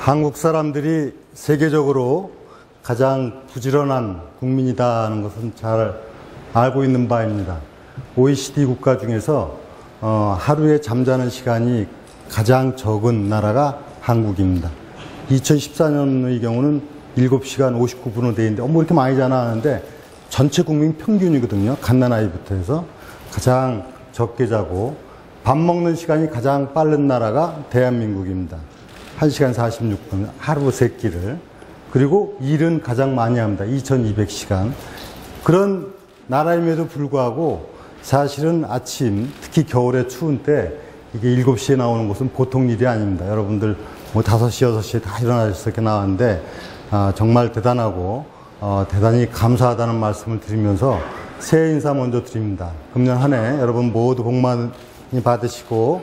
한국 사람들이 세계적으로 가장 부지런한 국민이다는 것은 잘 알고 있는 바입니다. OECD 국가 중에서 하루에 잠자는 시간이 가장 적은 나라가 한국입니다. 2014년의 경우는 7시간 59분으로 되어 있는데 뭐 이렇게 많이 자나 하는데 전체 국민 평균이거든요. 갓난아이부터 해서 가장 적게 자고 밥 먹는 시간이 가장 빠른 나라가 대한민국입니다. 1시간 46분 하루 3끼를. 그리고 일은 가장 많이 합니다. 2200시간. 그런 나라임에도 불구하고 사실은 아침, 특히 겨울에 추운 때 이게 7시에 나오는 것은 보통 일이 아닙니다. 여러분들 뭐 5시, 6시에 다 일어나셔서 이렇게 나왔는데 정말 대단하고 대단히 감사하다는 말씀을 드리면서 새해 인사 먼저 드립니다. 금년 한 해 여러분 모두 복 많이 받으시고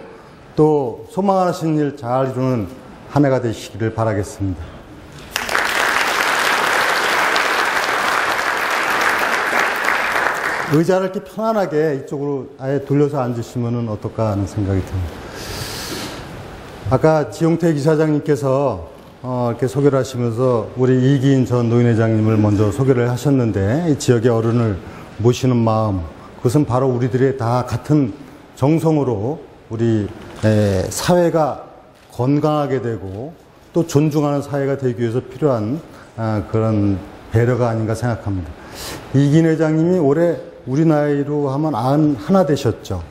또 소망하시는 일 잘 이루는 한 해가 되시기를 바라겠습니다. 의자를 이렇게 편안하게 이쪽으로 아예 돌려서 앉으시면 어떨까 하는 생각이 듭니다. 아까 지용택 이사장님께서 이렇게 소개를 하시면서 우리 이기인 전 노인회장님을 먼저 소개를 하셨는데 이 지역의 어른을 모시는 마음, 그것은 바로 우리들의 다 같은 정성으로 우리 사회가 건강하게 되고 또 존중하는 사회가 되기 위해서 필요한 그런 배려가 아닌가 생각합니다. 이기인 회장님이 올해 우리 나이로 하면 91 되셨죠.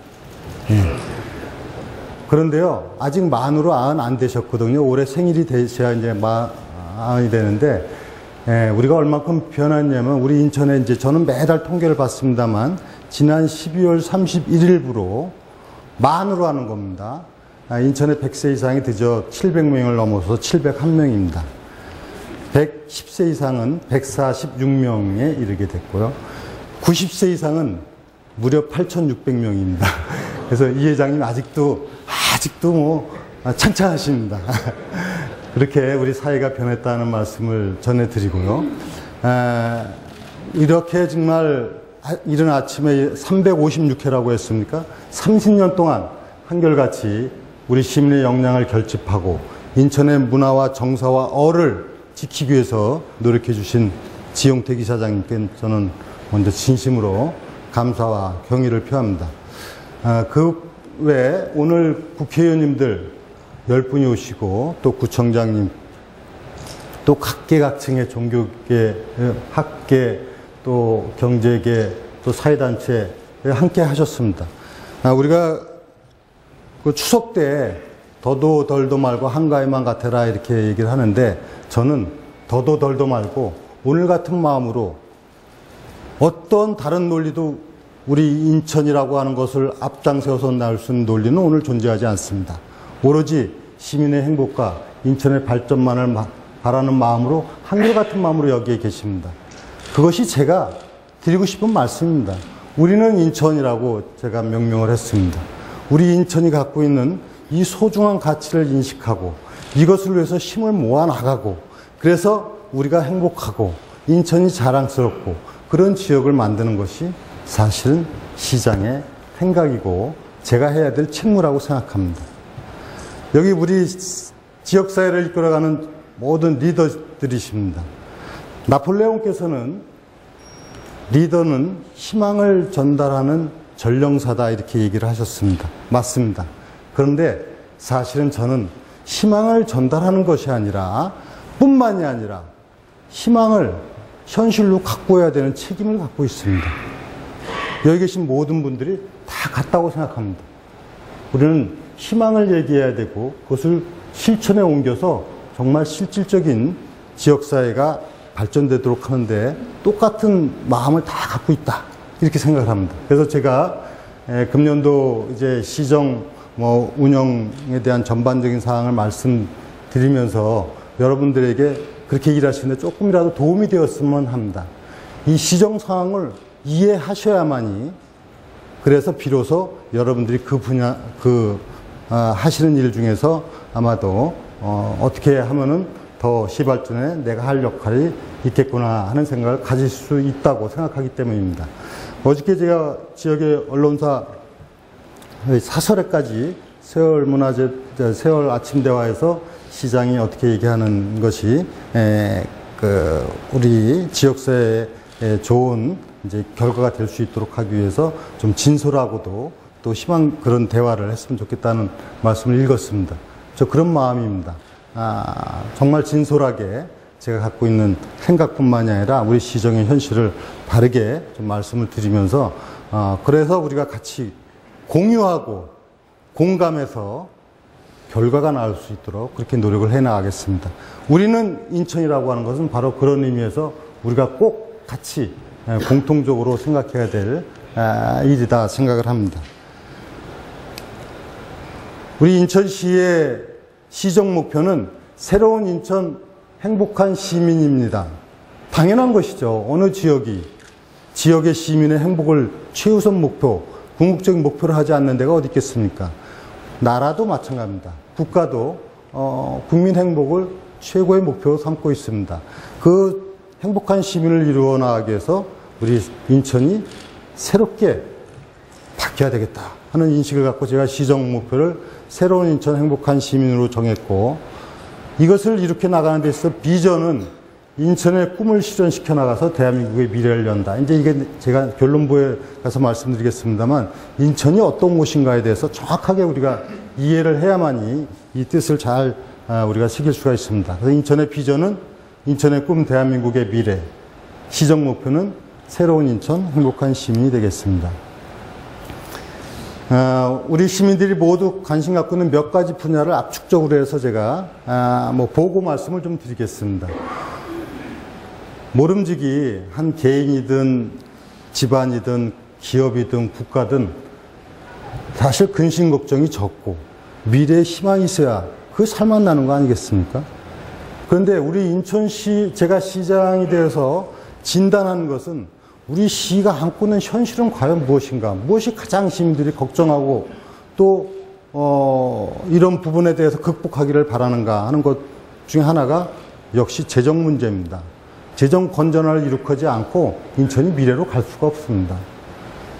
그런데요, 아직 만으로 90 안 되셨거든요. 올해 생일이 되셔야 이제 만이 되는데, 우리가 얼마큼 변했냐면, 우리 인천에 이제 저는 매달 통계를 받습니다만, 지난 12월 31일부로 만으로 하는 겁니다. 인천에 100세 이상이 드디어 700명을 넘어서 701명입니다. 110세 이상은 146명에 이르게 됐고요. 90세 이상은 무려 8,600명입니다. 그래서 이 회장님 아직도 뭐 창창하십니다. 그렇게 우리 사회가 변했다는 말씀을 전해드리고요. 이렇게 정말 이른 아침에 356회라고 했습니까? 30년 동안 한결같이 우리 시민의 역량을 결집하고 인천의 문화와 정서와 어를 지키기 위해서 노력해 주신 지용택 이사장님께 저는 먼저 진심으로 감사와 경의를 표합니다. 그 외에 오늘 국회의원님들 10분이 오시고 또 구청장님 또 각계각층의 종교계, 학계 또 경제계 또 사회단체 함께 하셨습니다. 우리가 그 추석 때 더도 덜도 말고 한가위만 같아라 이렇게 얘기를 하는데 저는 더도 덜도 말고 오늘 같은 마음으로 어떤 다른 논리도 우리 인천이라고 하는 것을 앞장세워서 나올 수 있는 논리는 오늘 존재하지 않습니다. 오로지 시민의 행복과 인천의 발전만을 바라는 마음으로 한결같은 마음으로 여기에 계십니다. 그것이 제가 드리고 싶은 말씀입니다. 우리는 인천이라고 제가 명명을 했습니다. 우리 인천이 갖고 있는 이 소중한 가치를 인식하고 이것을 위해서 힘을 모아 나가고 그래서 우리가 행복하고 인천이 자랑스럽고 그런 지역을 만드는 것이 사실은 시장의 생각이고 제가 해야 될 책무라고 생각합니다. 여기 우리 지역사회를 이끌어가는 모든 리더들이십니다. 나폴레옹께서는 리더는 희망을 전달하는 전령사다 이렇게 얘기를 하셨습니다. 맞습니다. 그런데 사실은 저는 희망을 전달하는 것이 아니라 뿐만이 아니라 희망을 현실로 갖고 해야 되는 책임을 갖고 있습니다. 여기 계신 모든 분들이 다 같다고 생각합니다. 우리는 희망을 얘기해야 되고 그것을 실천에 옮겨서 정말 실질적인 지역사회가 발전되도록 하는데 똑같은 마음을 다 갖고 있다 이렇게 생각을 합니다. 그래서 제가 금년도 이제 시정 운영에 대한 전반적인 사항을 말씀드리면서 여러분들에게 그렇게 일하시는데 조금이라도 도움이 되었으면 합니다. 이 시정 상황을 이해하셔야만이 그래서 비로소 여러분들이 그 분야 하시는 일 중에서 아마도 어떻게 하면은 더 시발전에 내가 할 역할이 있겠구나 하는 생각을 가질 수 있다고 생각하기 때문입니다. 어저께 제가 지역의 언론사 사설에까지 세월 아침대화에서 시장이 어떻게 얘기하는 것이 우리 지역사회에 좋은 이제 결과가 될 수 있도록 하기 위해서 좀 진솔하고도 또 희망 그런 대화를 했으면 좋겠다는 말씀을 읽었습니다. 저 그런 마음입니다. 정말 진솔하게 제가 갖고 있는 생각뿐만이 아니라 우리 시정의 현실을 바르게 좀 말씀을 드리면서 그래서 우리가 같이 공유하고 공감해서 결과가 나올 수 있도록 그렇게 노력을 해 나가겠습니다. 우리는 인천이라고 하는 것은 바로 그런 의미에서 우리가 꼭 같이 공통적으로 생각해야 될 일이다 생각을 합니다. 우리 인천시의 시정 목표는 새로운 인천 행복한 시민입니다. 당연한 것이죠. 어느 지역의 시민의 행복을 최우선 목표, 궁극적인 목표로 하지 않는 데가 어디 있겠습니까? 나라도 마찬가지입니다. 국가도 국민 행복을 최고의 목표로 삼고 있습니다. 그 행복한 시민을 이루어 나가기 위해서 우리 인천이 새롭게 바뀌어야 되겠다 하는 인식을 갖고 제가 시정 목표를 새로운 인천 행복한 시민으로 정했고, 이것을 이렇게 나가는 데 있어서 비전은 인천의 꿈을 실현시켜 나가서 대한민국의 미래를 연다. 이제 이게 제가 결론부에 가서 말씀드리겠습니다만, 인천이 어떤 곳인가에 대해서 정확하게 우리가 이해를 해야만이 이 뜻을 잘 우리가 새길 수가 있습니다. 그래서 인천의 비전은 인천의 꿈 대한민국의 미래, 시정 목표는 새로운 인천 행복한 시민이 되겠습니다. 우리 시민들이 모두 관심 갖고 있는 몇 가지 분야를 압축적으로 해서 제가 보고 말씀을 좀 드리겠습니다. 모름지기 한 개인이든 집안이든 기업이든 국가든 사실 근심 걱정이 적고 미래에 희망이 있어야 그 살만 나는 거 아니겠습니까? 그런데 우리 인천시, 제가 시장이 되어서 진단하는 것은 우리 시가 안고 있는 현실은 과연 무엇인가, 무엇이 가장 시민들이 걱정하고 또 이런 부분에 대해서 극복하기를 바라는가 하는 것 중에 하나가 역시 재정 문제입니다. 재정 건전화를 이룩하지 않고 인천이 미래로 갈 수가 없습니다.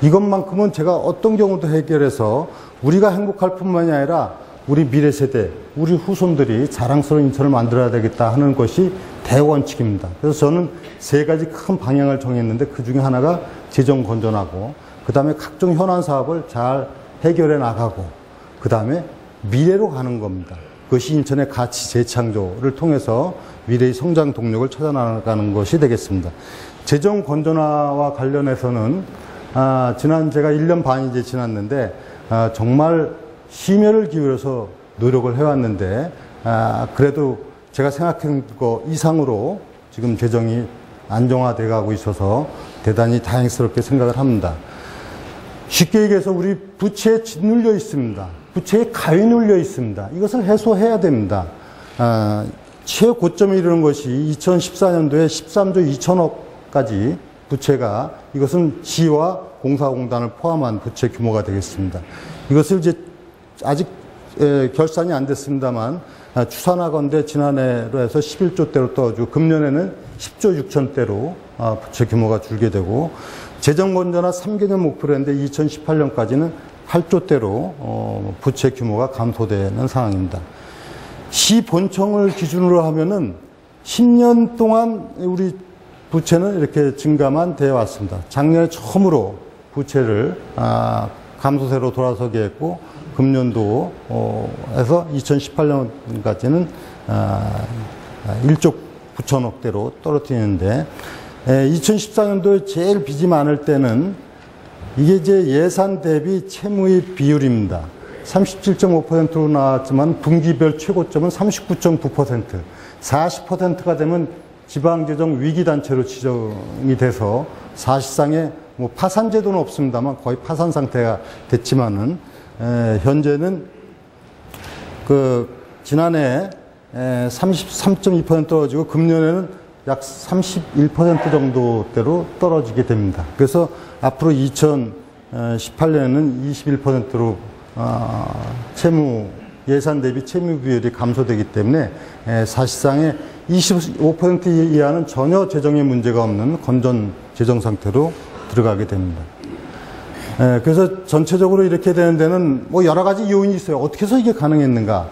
이것만큼은 제가 어떤 경우도 해결해서 우리가 행복할 뿐만이 아니라 우리 미래 세대, 우리 후손들이 자랑스러운 인천을 만들어야 되겠다 하는 것이 대원칙입니다. 그래서 저는 세 가지 큰 방향을 정했는데 그 중에 하나가 재정 건전하고, 그 다음에 각종 현안 사업을 잘 해결해 나가고, 그 다음에 미래로 가는 겁니다. 그것이 인천의 가치 재창조를 통해서 미래의 성장 동력을 찾아나가는 것이 되겠습니다. 재정 건전화와 관련해서는 제가 1년 반이 이제 지났는데 정말 심혈을 기울여서 노력을 해왔는데 그래도 제가 생각한 것 이상으로 지금 재정이 안정화돼 가고 있어서 대단히 다행스럽게 생각을 합니다. 쉽게 얘기해서 우리 부채에 짓눌려 있습니다. 부채에 가위 눌려 있습니다. 이것을 해소해야 됩니다. 최고점에 이르는 것이 2014년도에 13조 2천억까지 부채가, 이것은 시와 공사공단을 포함한 부채 규모가 되겠습니다. 이것을 이제 아직 결산이 안 됐습니다만 추산하건대 지난해로 해서 11조대로 떨어지고 금년에는 10조 6천대로 부채 규모가 줄게 되고, 재정 건전화 3개년 목표로 했는데 2018년까지는 8조대로 부채 규모가 감소되는 상황입니다. 시 본청을 기준으로 하면은 10년 동안 우리 부채는 이렇게 증가만 되어 왔습니다. 작년에 처음으로 부채를 감소세로 돌아서게 했고, 금년도 에서 2018년까지는 1조 9천억대로 떨어뜨리는데, 2014년도에 제일 빚이 많을 때는 이게 이제 예산 대비 채무의 비율입니다. 37.5%로 나왔지만 분기별 최고점은 39.9%, 40%가 되면 지방재정 위기단체로 지정이 돼서 사실상의 파산 제도는 없습니다만 거의 파산 상태가 됐지만은 현재는 지난해 33.2% 떨어지고 금년에는 약 31% 정도대로 떨어지게 됩니다. 그래서 앞으로 2018년에는 21%로 예산 대비 채무 비율이 감소되기 때문에 사실상의 25% 이하는 전혀 재정에 문제가 없는 건전 재정 상태로 들어가게 됩니다. 그래서 전체적으로 이렇게 되는 데는 여러 가지 요인이 있어요. 어떻게 해서 이게 가능했는가?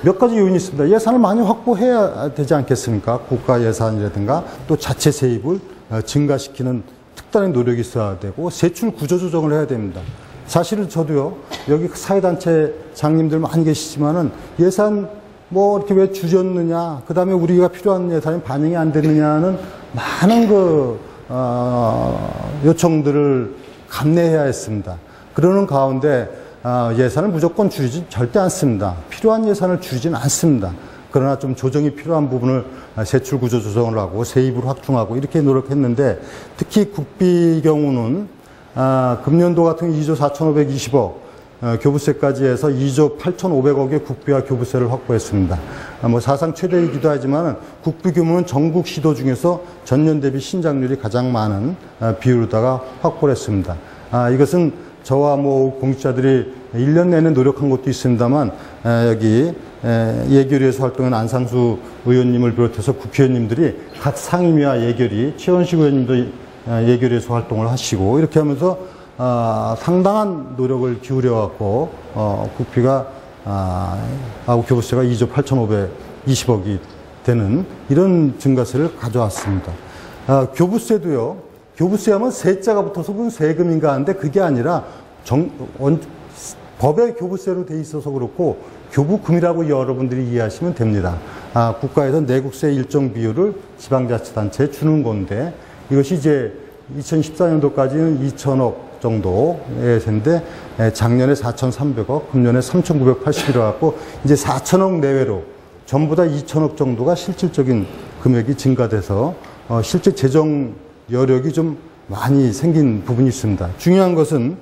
몇 가지 요인이 있습니다. 예산을 많이 확보해야 되지 않겠습니까? 국가 예산이라든가 또 자체 세입을 증가시키는 특단의 노력이 있어야 되고 세출 구조 조정을 해야 됩니다. 사실은 저도요, 여기 사회단체 장님들 많이 계시지만은 예산 뭐 이렇게 왜 줄였느냐, 그 다음에 우리가 필요한 예산이 반영이 안 되느냐는 많은 요청들을 감내해야 했습니다. 그러는 가운데 예산을 무조건 줄이지 절대 않습니다. 필요한 예산을 줄이지는 않습니다. 그러나 좀 조정이 필요한 부분을 세출 구조 조정을 하고 세입을 확충하고 이렇게 노력했는데, 특히 국비 경우는 금년도 같은 2조 4,520억, 교부세까지 해서 2조 8,500억의 국비와 교부세를 확보했습니다. 뭐 사상 최대이기도 하지만 국비 규모는 전국 시도 중에서 전년 대비 신장률이 가장 많은 비율로다가 확보를 했습니다. 이것은 저와 뭐 공직자들이 1년 내내 노력한 것도 있습니다만, 여기 예결위에서 활동한 안상수 의원님을 비롯해서 국회의원님들이 각 상임위와 예결위, 최원식 의원님도 예결위에서 활동을 하시고 이렇게 하면서 상당한 노력을 기울여갖고 국비가 교부세가 2조 8,520억이 되는 이런 증가세를 가져왔습니다. 교부세도요, 교부세 하면 세자가 붙어서 그건 세금인가 하는데 그게 아니라 법에 교부세로 돼 있어서 그렇고 교부금이라고 여러분들이 이해하시면 됩니다. 국가에서 내국세 일정 비율을 지방자치단체에 주는 건데, 이것이 이제 2014년도까지는 2천억 정도의 세인데 작년에 4,300억, 금년에 3,980이라 갖고 이제 4천억 내외로 전부 다 2천억 정도가 실질적인 금액이 증가돼서 실제 재정 여력이 좀 많이 생긴 부분이 있습니다. 중요한 것은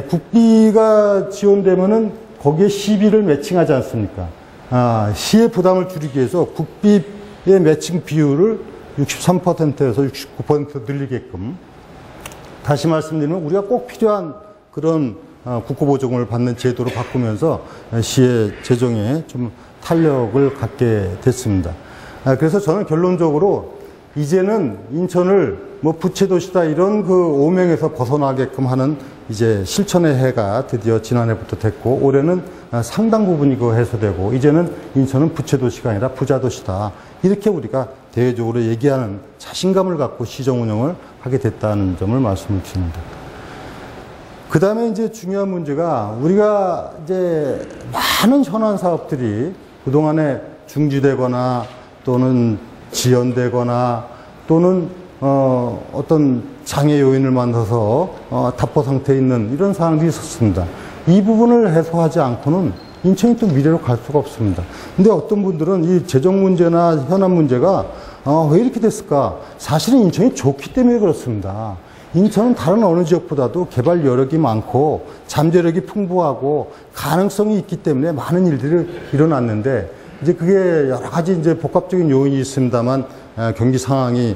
국비가 지원되면은 거기에 시비를 매칭하지 않습니까? 시의 부담을 줄이기 위해서 국비의 매칭 비율을 63%에서 69% 늘리게끔, 다시 말씀드리면 우리가 꼭 필요한 그런 국고보조금을 받는 제도로 바꾸면서 시의 재정에 좀 탄력을 갖게 됐습니다. 그래서 저는 결론적으로 이제는 인천을 뭐 부채도시다 이런 그 오명에서 벗어나게끔 하는 이제 실천의 해가 드디어 지난해부터 됐고, 올해는 상당 부분이 해소되고, 이제는 인천은 부채도시가 아니라 부자도시다, 이렇게 우리가 대외적으로 얘기하는 자신감을 갖고 시정 운영을 하게 됐다는 점을 말씀을 드립니다. 그 다음에 이제 중요한 문제가, 우리가 이제 많은 현안 사업들이 그동안에 중지되거나 또는 지연되거나 또는 어떤 장애 요인을 만나서 답보 상태에 있는 이런 상황들이 있었습니다. 이 부분을 해소하지 않고는 인천이 또 미래로 갈 수가 없습니다. 근데 어떤 분들은 이 재정 문제나 현안 문제가 왜 이렇게 됐을까? 사실은 인천이 좋기 때문에 그렇습니다. 인천은 다른 어느 지역보다도 개발 여력이 많고 잠재력이 풍부하고 가능성이 있기 때문에 많은 일들이 일어났는데, 이제 그게 여러 가지 이제 복합적인 요인이 있습니다만 경기 상황이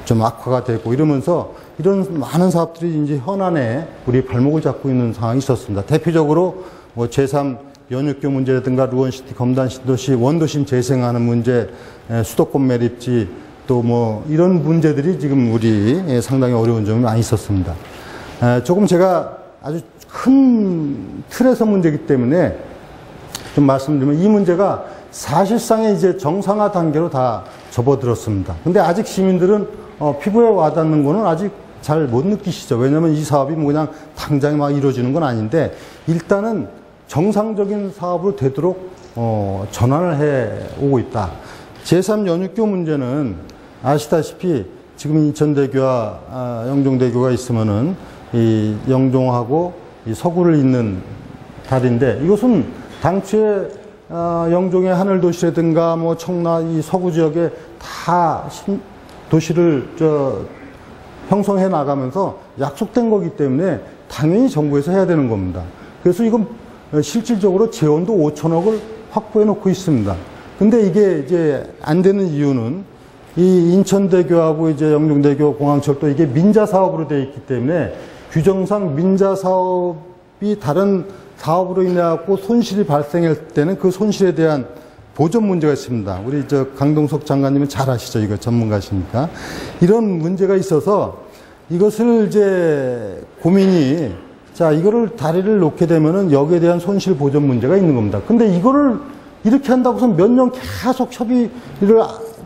좀 악화가 되고 이러면서 이런 많은 사업들이 이제 현안에 우리 발목을 잡고 있는 상황이 있었습니다. 대표적으로 뭐 제3 연육교 문제라든가 루원시티 검단 신도시 원도심 재생하는 문제, 수도권 매립지, 또 뭐 이런 문제들이 지금 우리 상당히 어려운 점이 많이 있었습니다. 조금 제가 아주 큰 틀에서 문제이기 때문에 좀 말씀드리면, 이 문제가 사실상의 이제 정상화 단계로 다 접어들었습니다. 근데 아직 시민들은 피부에 와닿는 거는 아직 잘 못 느끼시죠. 왜냐하면 이 사업이 뭐 그냥 당장에 막 이루어지는 건 아닌데, 일단은 정상적인 사업으로 되도록 전환을 해 오고 있다. 제3 연육교 문제는 아시다시피 지금 인천대교와 영종대교가 있으면은 이 영종하고 이 서구를 잇는 다리인데, 이것은 당초에 영종의 하늘도시라든가 뭐 청라 이 서구 지역에 다 도시를 형성해 나가면서 약속된 거기 때문에 당연히 정부에서 해야 되는 겁니다. 그래서 이건 실질적으로 재원도 5천억을 확보해 놓고 있습니다. 근데 이게 이제 안 되는 이유는 이 인천대교하고 이제 영종대교 공항철도 이게 민자 사업으로 되어 있기 때문에 규정상 민자 사업이 다른 사업으로 인해 갖고 손실이 발생할 때는 그 손실에 대한 보전 문제가 있습니다. 우리 강동석 장관님은 잘 아시죠? 이거 전문가시니까. 이런 문제가 있어서 이것을 이제 고민이 자, 이거를 다리를 놓게 되면은 여기에 대한 손실 보전 문제가 있는 겁니다. 근데 이거를 이렇게 한다고서 몇 년 계속 협의를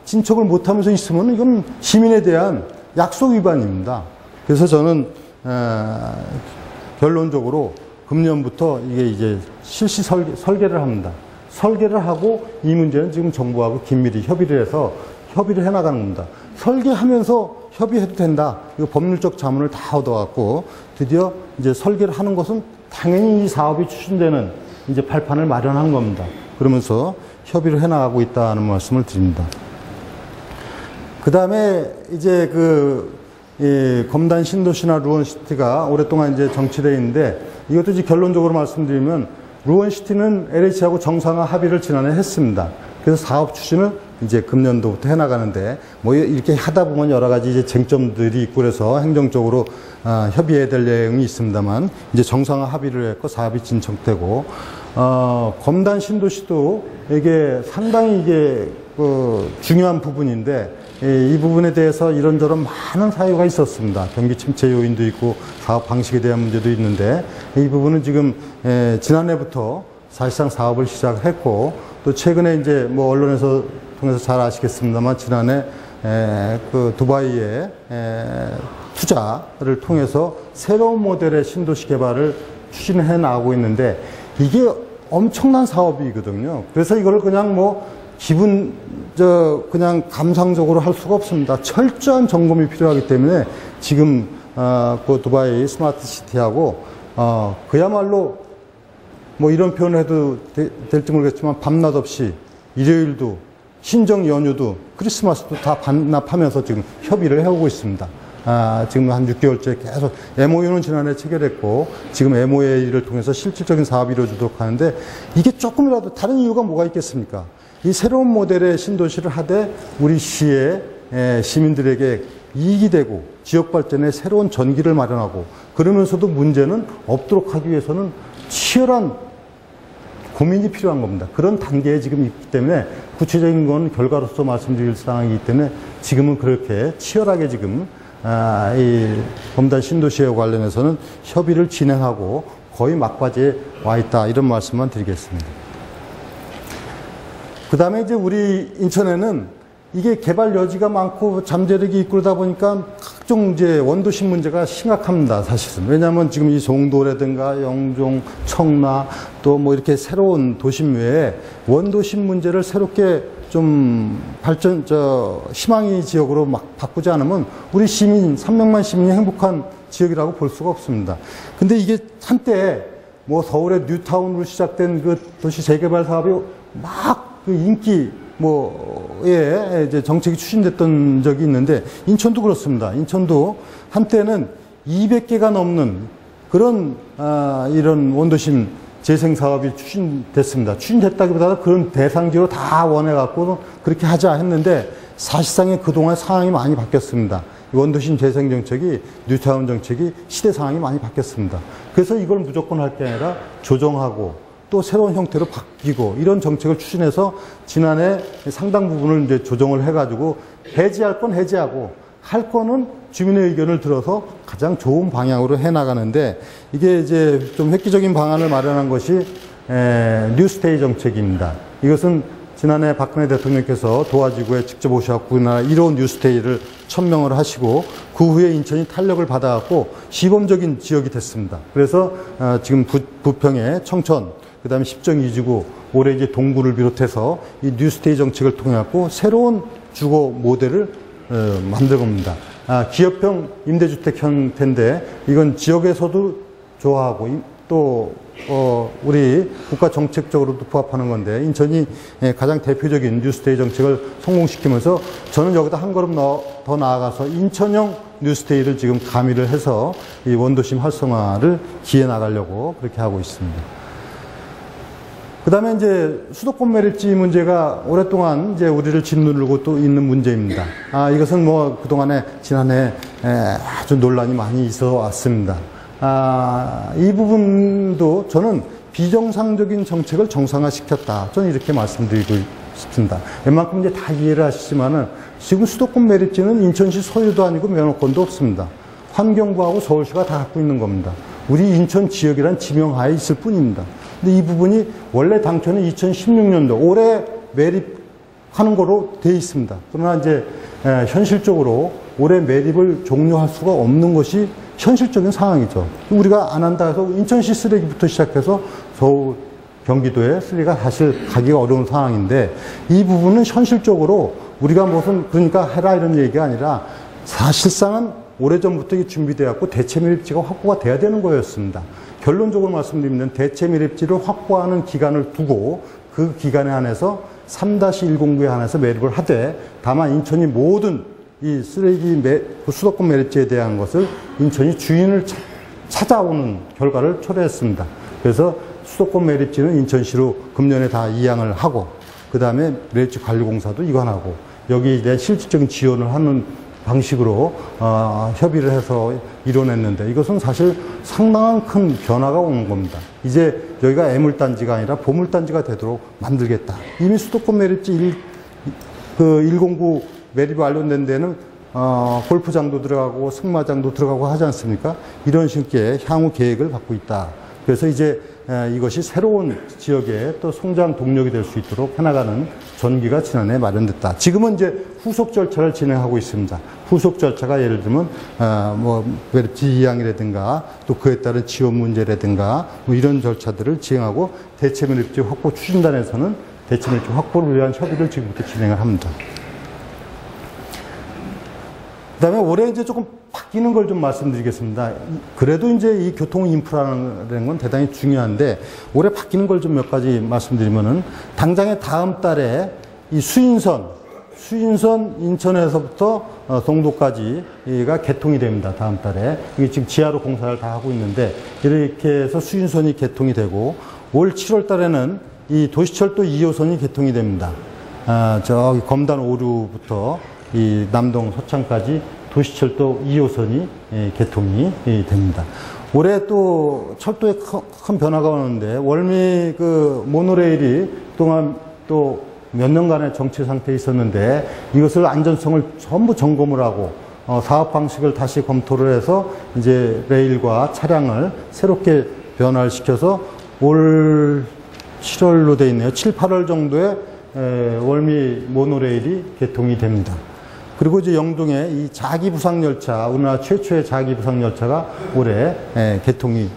진척을 못하면서 있으면 이건 시민에 대한 약속 위반입니다. 그래서 저는 결론적으로 금년부터 이게 이제 실시 설계를 합니다. 설계를 하고 이 문제는 지금 정부하고 긴밀히 협의를 해서 협의를 해나가는 겁니다. 설계하면서 협의해도 된다. 이거 법률적 자문을 다 얻어갖고 드디어 이제 설계를 하는 것은 당연히 이 사업이 추진되는 이제 발판을 마련한 겁니다. 그러면서 협의를 해나가고 있다는 말씀을 드립니다. 그 다음에 이제 검단 신도시나 루원시티가 오랫동안 이제 정치되어 있는데 이것도 이제 결론적으로 말씀드리면 루원시티는 LH하고 정상화 합의를 지난해 했습니다. 그래서 사업 추진을 이제 금년도부터 해나가는데 뭐 이렇게 하다 보면 여러 가지 이제 쟁점들이 있고 그래서 행정적으로 협의해야 될 내용이 있습니다만 이제 정상화 합의를 했고 사업이 진척되고 검단 신도시도 이게 상당히 이게 중요한 부분인데 이 부분에 대해서 이런저런 많은 사유가 있었습니다. 경기 침체 요인도 있고 사업 방식에 대한 문제도 있는데 이 부분은 지금 지난해부터 사실상 사업을 시작했고 또 최근에 이제 뭐 언론에서 통해서 잘 아시겠습니다만 지난해 두바이의 투자를 통해서 새로운 모델의 신도시 개발을 추진해 나가고 있는데 이게 엄청난 사업이거든요. 그래서 이걸 그냥 뭐 그냥 감상적으로 할 수가 없습니다. 철저한 점검이 필요하기 때문에 지금 그 두바이 스마트 시티하고 그야말로 뭐 이런 표현을 해도 될지 모르겠지만 밤낮 없이 일요일도 신정 연휴도 크리스마스도 다 반납하면서 지금 협의를 해오고 있습니다. 지금 한 6개월째 계속 MOU는 지난해 체결했고 지금 MOA를 통해서 실질적인 사업이 이루어지도록 하는데 이게 조금이라도 다른 이유가 뭐가 있겠습니까? 이 새로운 모델의 신도시를 하되 우리 시의 시민들에게 이익이 되고 지역 발전에 새로운 전기를 마련하고 그러면서도 문제는 없도록 하기 위해서는 치열한 고민이 필요한 겁니다. 그런 단계에 지금 있기 때문에 구체적인 건 결과로서 말씀드릴 사항이기 때문에 지금은 그렇게 치열하게 지금 이 검단 신도시와 관련해서는 협의를 진행하고 거의 막바지에 와 있다 이런 말씀만 드리겠습니다. 그 다음에 이제 우리 인천에는 이게 개발 여지가 많고 잠재력이 있고 그러다 보니까 각종 이제 원도심 문제가 심각합니다, 사실은. 왜냐하면 지금 이 송도라든가 영종, 청라 또 뭐 이렇게 새로운 도심 외에 원도심 문제를 새롭게 좀 희망의 지역으로 막 바꾸지 않으면 우리 시민, 300만 시민이 행복한 지역이라고 볼 수가 없습니다. 근데 이게 한때 뭐 서울의 뉴타운으로 시작된 그 도시 재개발 사업이 막 그 인기 이제 정책이 추진됐던 적이 있는데 인천도 그렇습니다. 인천도 한때는 200개가 넘는 그런 이런 원도심 재생 사업이 추진됐습니다. 추진됐다기보다 그런 대상지로 다 원해갖고 그렇게 하자 했는데 사실상에 그동안 상황이 많이 바뀌었습니다. 원도심 재생 정책이 뉴타운 정책이 시대 상황이 많이 바뀌었습니다. 그래서 이걸 무조건 할 게 아니라 조정하고 또 새로운 형태로 바뀌고 이런 정책을 추진해서 지난해 상당 부분을 이제 조정을 해가지고 해지할 건 해지하고 할 거는 주민의 의견을 들어서 가장 좋은 방향으로 해나가는데 이게 이제 좀 획기적인 방안을 마련한 것이 뉴스테이 정책입니다. 이것은 지난해 박근혜 대통령께서 도화지구에 직접 오셔서 우리나라 1호 뉴스테이를 천명을 하시고 그 후에 인천이 탄력을 받아갖고 시범적인 지역이 됐습니다. 그래서 지금 부평에 청천 그 다음에 십정 2지구, 올해 이제 동구를 비롯해서 이 뉴스테이 정책을 통해갖고 새로운 주거 모델을 만들 겁니다. 기업형 임대주택 형태인데 이건 지역에서도 좋아하고 또 우리 국가 정책적으로도 부합하는 건데 인천이 가장 대표적인 뉴스테이 정책을 성공시키면서 저는 여기다 한 걸음 더 나아가서 인천형 뉴스테이를 지금 가미를 해서 이 원도심 활성화를 기해 나가려고 그렇게 하고 있습니다. 그 다음에 이제 수도권 매립지 문제가 오랫동안 이제 우리를 짓누르고 또 있는 문제입니다. 이것은 뭐 그동안에 지난해 아주 논란이 많이 있어 왔습니다. 이 부분도 저는 비정상적인 정책을 정상화시켰다. 저는 이렇게 말씀드리고 싶습니다. 웬만큼 이제 다 이해를 하시지만은 지금 수도권 매립지는 인천시 소유도 아니고 면허권도 없습니다. 환경부하고 서울시가 다 갖고 있는 겁니다. 우리 인천 지역이란 지명하에 있을 뿐입니다. 근데 이 부분이 원래 당초는 2016년도 올해 매립하는 거로 되어 있습니다. 그러나 이제 현실적으로 올해 매립을 종료할 수가 없는 것이 현실적인 상황이죠. 우리가 안 한다 해서 인천시 쓰레기부터 시작해서 서울, 경기도에 쓰레기가 사실 가기가 어려운 상황인데, 이 부분은 현실적으로 우리가 무슨 그러니까 해라 이런 얘기가 아니라 사실상은 오래전부터 이게 준비되었고 대체 매립지가 확보가 돼야 되는 거였습니다. 결론적으로 말씀드리면 대체 매립지를 확보하는 기간을 두고 그 기간에 한해서 3-109에 한해서 매립을 하되, 다만 인천이 모든 이 쓰레기 수도권 매립지에 대한 것을 인천이 주인을 찾아오는 결과를 초래했습니다. 그래서 수도권 매립지는 인천시로 금년에 다 이양을 하고, 그 다음에 매립지 관리공사도 이관하고, 여기에 대한 실질적인 지원을 하는 방식으로 협의를 해서 이뤄냈는데, 이것은 사실 상당한 큰 변화가 오는 겁니다. 이제 여기가 애물단지가 아니라 보물단지가 되도록 만들겠다. 이미 수도권 매립지 109 매립이 완료된 데는 골프장도 들어가고 승마장도 들어가고 하지 않습니까? 이런 식의 향후 계획을 갖고 있다. 그래서 이제 이것이 새로운 지역의 또 성장 동력이 될 수 있도록 해나가는 전기가 지난해 마련됐다. 지금은 이제 후속 절차를 진행하고 있습니다. 후속 절차가 예를 들면 뭐 매립지 이양이라든가 또 그에 따른 지원 문제라든가 뭐 이런 절차들을 진행하고, 대체 매립지 확보 추진단에서는 대체 매립지 확보를 위한 협의를 지금부터 진행을 합니다. 그 다음에 올해 이제 조금 바뀌는 걸 좀 말씀드리겠습니다. 그래도 이제 이 교통 인프라라는 건 대단히 중요한데, 올해 바뀌는 걸 좀 몇 가지 말씀드리면은, 당장에 다음 달에 이 수인선 인천에서부터 송도까지가 개통이 됩니다. 다음 달에. 이게 지금 지하로 공사를 다 하고 있는데, 이렇게 해서 수인선이 개통이 되고, 올 7월 달에는 이 도시철도 2호선이 개통이 됩니다. 저기 검단 오류부터 이 남동 서창까지 도시철도 2호선이 개통이 됩니다. 올해 또 철도에 큰 변화가 오는데, 월미 그 모노레일이 그동안 또 몇 년간의 정체 상태에 있었는데, 이것을 안전성을 전부 점검을 하고 사업 방식을 다시 검토를 해서 이제 레일과 차량을 새롭게 변화를 시켜서 올 7월로 되어 있네요. 7, 8월 정도에 월미 모노레일이 개통이 됩니다. 그리고 이제 영동에 이 자기부상열차, 우리나라 최초의 자기부상열차가 올해 개통이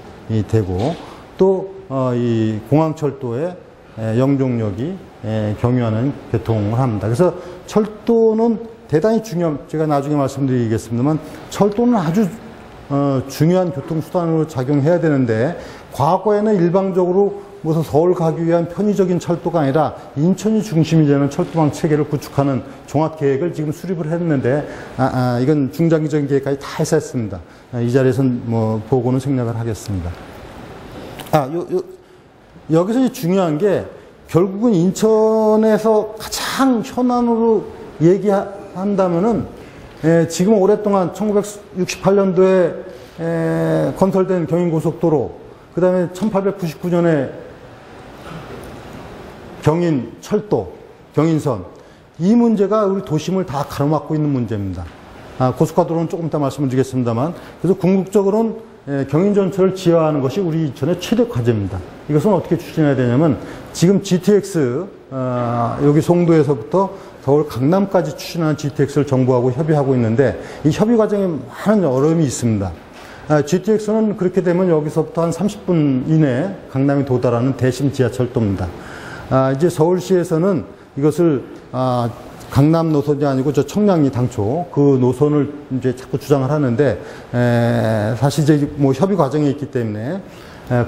되고, 또 이 공항철도에 영종역이 경유하는 개통을 합니다. 그래서 철도는 대단히 제가 나중에 말씀드리겠습니다만, 철도는 아주 중요한 교통수단으로 작용해야 되는데, 과거에는 일방적으로 무슨 서울 가기 위한 편의적인 철도가 아니라 인천이 중심이 되는 철도망 체계를 구축하는 종합계획을 지금 수립을 했는데, 이건 중장기적인 계획까지 다 해서 했습니다. 이 자리에서는 뭐 보고는 생략을 하겠습니다. 여기서 중요한 게, 결국은 인천에서 가장 현안으로 얘기한다면은, 지금 오랫동안 1968년도에 건설된 경인고속도로, 그 다음에 1899년에 경인철도, 경인선, 이 문제가 우리 도심을 다 가로막고 있는 문제입니다. 고속가도로는 조금 이따 말씀을 드리겠습니다만, 그래서 궁극적으로는 경인전철을 지하화하는 것이 우리 인천의 최대 과제입니다. 이것은 어떻게 추진해야 되냐면, 지금 GTX, 여기 송도에서부터 서울 강남까지 추진하는 GTX를 정부하고 협의하고 있는데, 이 협의 과정에 많은 어려움이 있습니다. GTX는 그렇게 되면 여기서부터 한 30분 이내에 강남에 도달하는 대심 지하철도입니다. 이제 서울시에서는 이것을 강남 노선이 아니고 저 청량리 당초 그 노선을 이제 자꾸 주장을 하는데, 사실 이제 뭐 협의 과정에 있기 때문에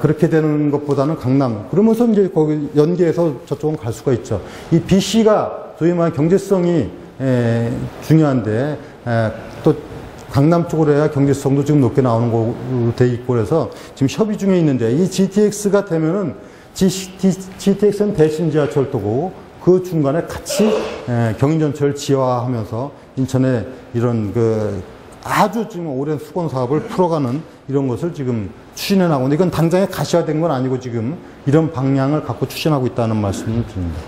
그렇게 되는 것보다는 강남, 그러면서 이제 거기 연계해서 저쪽은 갈 수가 있죠. 이 BC가 소위 말하는 경제성이 중요한데, 또 강남 쪽으로 해야 경제성도 지금 높게 나오는 걸로 돼 있고, 그래서 지금 협의 중에 있는데, 이 GTX가 되면은 GTX는 대신 지하철도고, 그 중간에 같이 경인전철을 지하화하면서 인천에 이런 그 아주 지금 오랜 수건 사업을 풀어가는 이런 것을 지금 추진해 나가고 있는데, 이건 당장에 가시화된 건 아니고 지금 이런 방향을 갖고 추진하고 있다는 말씀을 드립니다.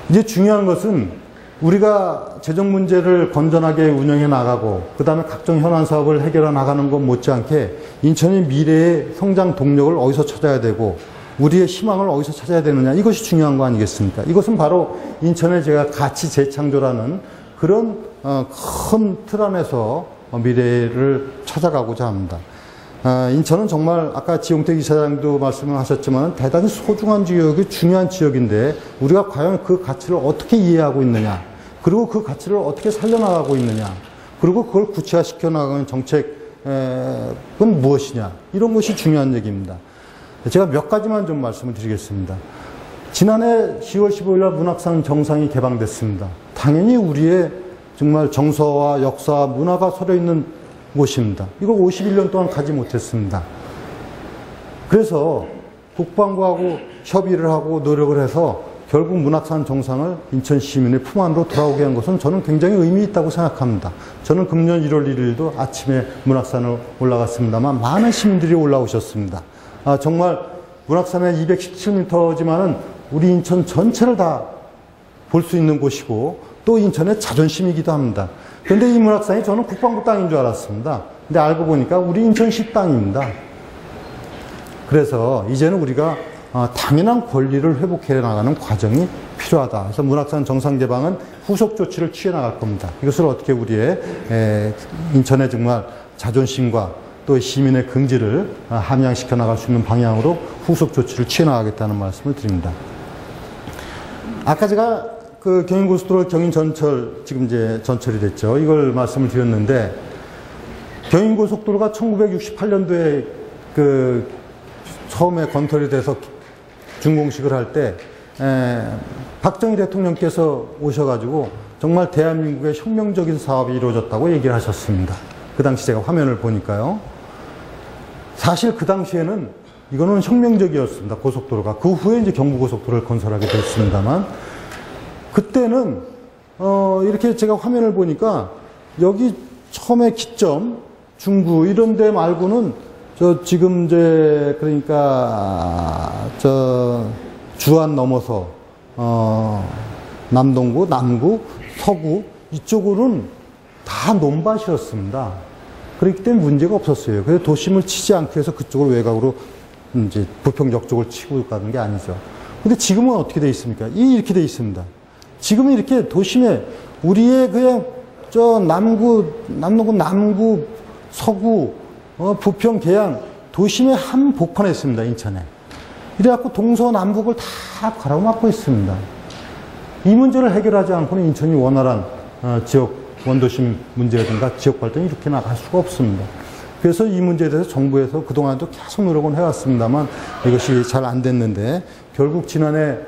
이제 중요한 것은 우리가 재정 문제를 건전하게 운영해 나가고 그 다음에 각종 현안 사업을 해결해 나가는 것 못지않게 인천의 미래의 성장 동력을 어디서 찾아야 되고 우리의 희망을 어디서 찾아야 되느냐, 이것이 중요한 거 아니겠습니까? 이것은 바로 인천의 제가 가치 재창조라는 그런 큰 틀 안에서 미래를 찾아가고자 합니다. 인천은 정말 아까 지용택 이사장도 말씀을 하셨지만 대단히 소중한 지역이 중요한 지역인데 우리가 과연 그 가치를 어떻게 이해하고 있느냐, 그리고 그 가치를 어떻게 살려나가고 있느냐, 그리고 그걸 구체화시켜 나가는 정책은 무엇이냐, 이런 것이 중요한 얘기입니다. 제가 몇 가지만 좀 말씀을 드리겠습니다. 지난해 10월 15일 날 문학산 정상이 개방됐습니다. 당연히 우리의 정말 정서와 역사와 문화가 서려 있는 곳입니다. 이걸 51년 동안 가지 못했습니다. 그래서 국방부하고 협의를 하고 노력을 해서 결국 문학산 정상을 인천 시민의 품 안으로 돌아오게 한 것은 저는 굉장히 의미 있다고 생각합니다. 저는 금년 1월 1일도 아침에 문학산을 올라갔습니다만 많은 시민들이 올라오셨습니다. 정말 문학산에 217m지만은 우리 인천 전체를 다 볼 수 있는 곳이고 또 인천의 자존심이기도 합니다. 그런데 이 문학산이 저는 국방부 땅인 줄 알았습니다. 근데 알고 보니까 우리 인천시 땅입니다. 그래서 이제는 우리가 당연한 권리를 회복해 나가는 과정이 필요하다. 그래서 문학산 정상 개방은 후속 조치를 취해 나갈 겁니다. 이것을 어떻게 우리의 인천의 정말 자존심과 또 시민의 긍지를 함양시켜 나갈 수 있는 방향으로 후속 조치를 취해 나가겠다는 말씀을 드립니다. 아까 제가 그 경인고속도로 경인 전철, 지금 이제 전철이 됐죠. 이걸 말씀을 드렸는데, 경인고속도로가 1968년도에 그 처음에 건설이 돼서 준공식을 할 때, 박정희 대통령께서 오셔가지고 정말 대한민국의 혁명적인 사업이 이루어졌다고 얘기를 하셨습니다. 그 당시 제가 화면을 보니까요. 사실 그 당시에는 이거는 혁명적이었습니다. 고속도로가. 그 후에 이제 경부고속도로를 건설하게 됐습니다만, 그때는 이렇게 제가 화면을 보니까 여기 처음에 기점, 중구 이런 데 말고는 저 지금 이제 그러니까 저 주안 넘어서 남동구, 남구, 서구 이쪽으로는 다 논밭이었습니다. 그렇기 때문에 문제가 없었어요. 그래서 도심을 치지 않기 위해서 그쪽으로 외곽으로 이제 부평역 쪽을 치고 가는 게 아니죠. 근데 지금은 어떻게 돼 있습니까? 이렇게 돼 있습니다. 지금은 이렇게 도심에 우리의 그냥 저 남동구, 남구, 서구, 부평, 계양 도심에 한 복판에 있습니다. 인천에. 이래갖고 동서남북을 다 가로막고 있습니다. 이 문제를 해결하지 않고는 인천이 원활한 지역 원도심 문제라든가 지역 발전이 이렇게 나갈 수가 없습니다. 그래서 이 문제에 대해서 정부에서 그동안도 계속 노력은 해왔습니다만 이것이 잘 안 됐는데 결국 지난해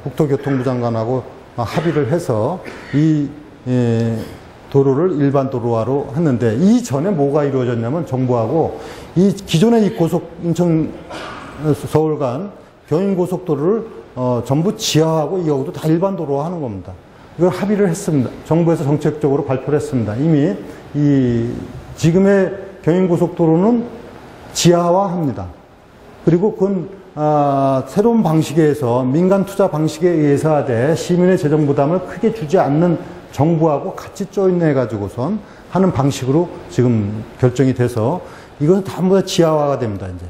국토교통부 장관하고 합의를 해서 이 도로를 일반 도로화로 했는데 이전에 뭐가 이루어졌냐면 정부하고 이 기존의 이 인천 서울 간 경인고속도로를 전부 지하하고 이하고도 다 일반 도로화 하는 겁니다. 이걸 합의를 했습니다. 정부에서 정책적으로 발표를 했습니다. 이미 지금의 경인고속도로는 지하화합니다. 그리고 그건 새로운 방식에서 민간 투자 방식에 의해서 하되 시민의 재정 부담을 크게 주지 않는 정부하고 같이 조인해 가지고선 하는 방식으로 지금 결정이 돼서 이것은 전부 다 지하화가 됩니다. 이제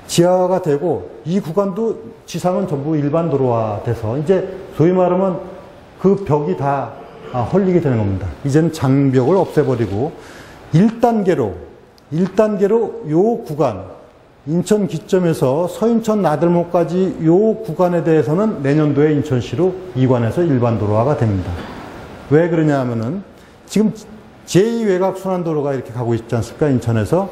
지하화가 되고 이 구간도 지상은 전부 일반 도로화 돼서 이제 소위 말하면 그 벽이 다 헐리게 되는 겁니다. 이제는 장벽을 없애버리고 1단계로 요 구간 인천 기점에서 서인천 나들목까지 요 구간에 대해서는 내년도에 인천시로 이관해서 일반 도로화가 됩니다. 왜 그러냐 하면은 지금 제2외곽순환도로가 이렇게 가고 있지 않습니까? 인천에서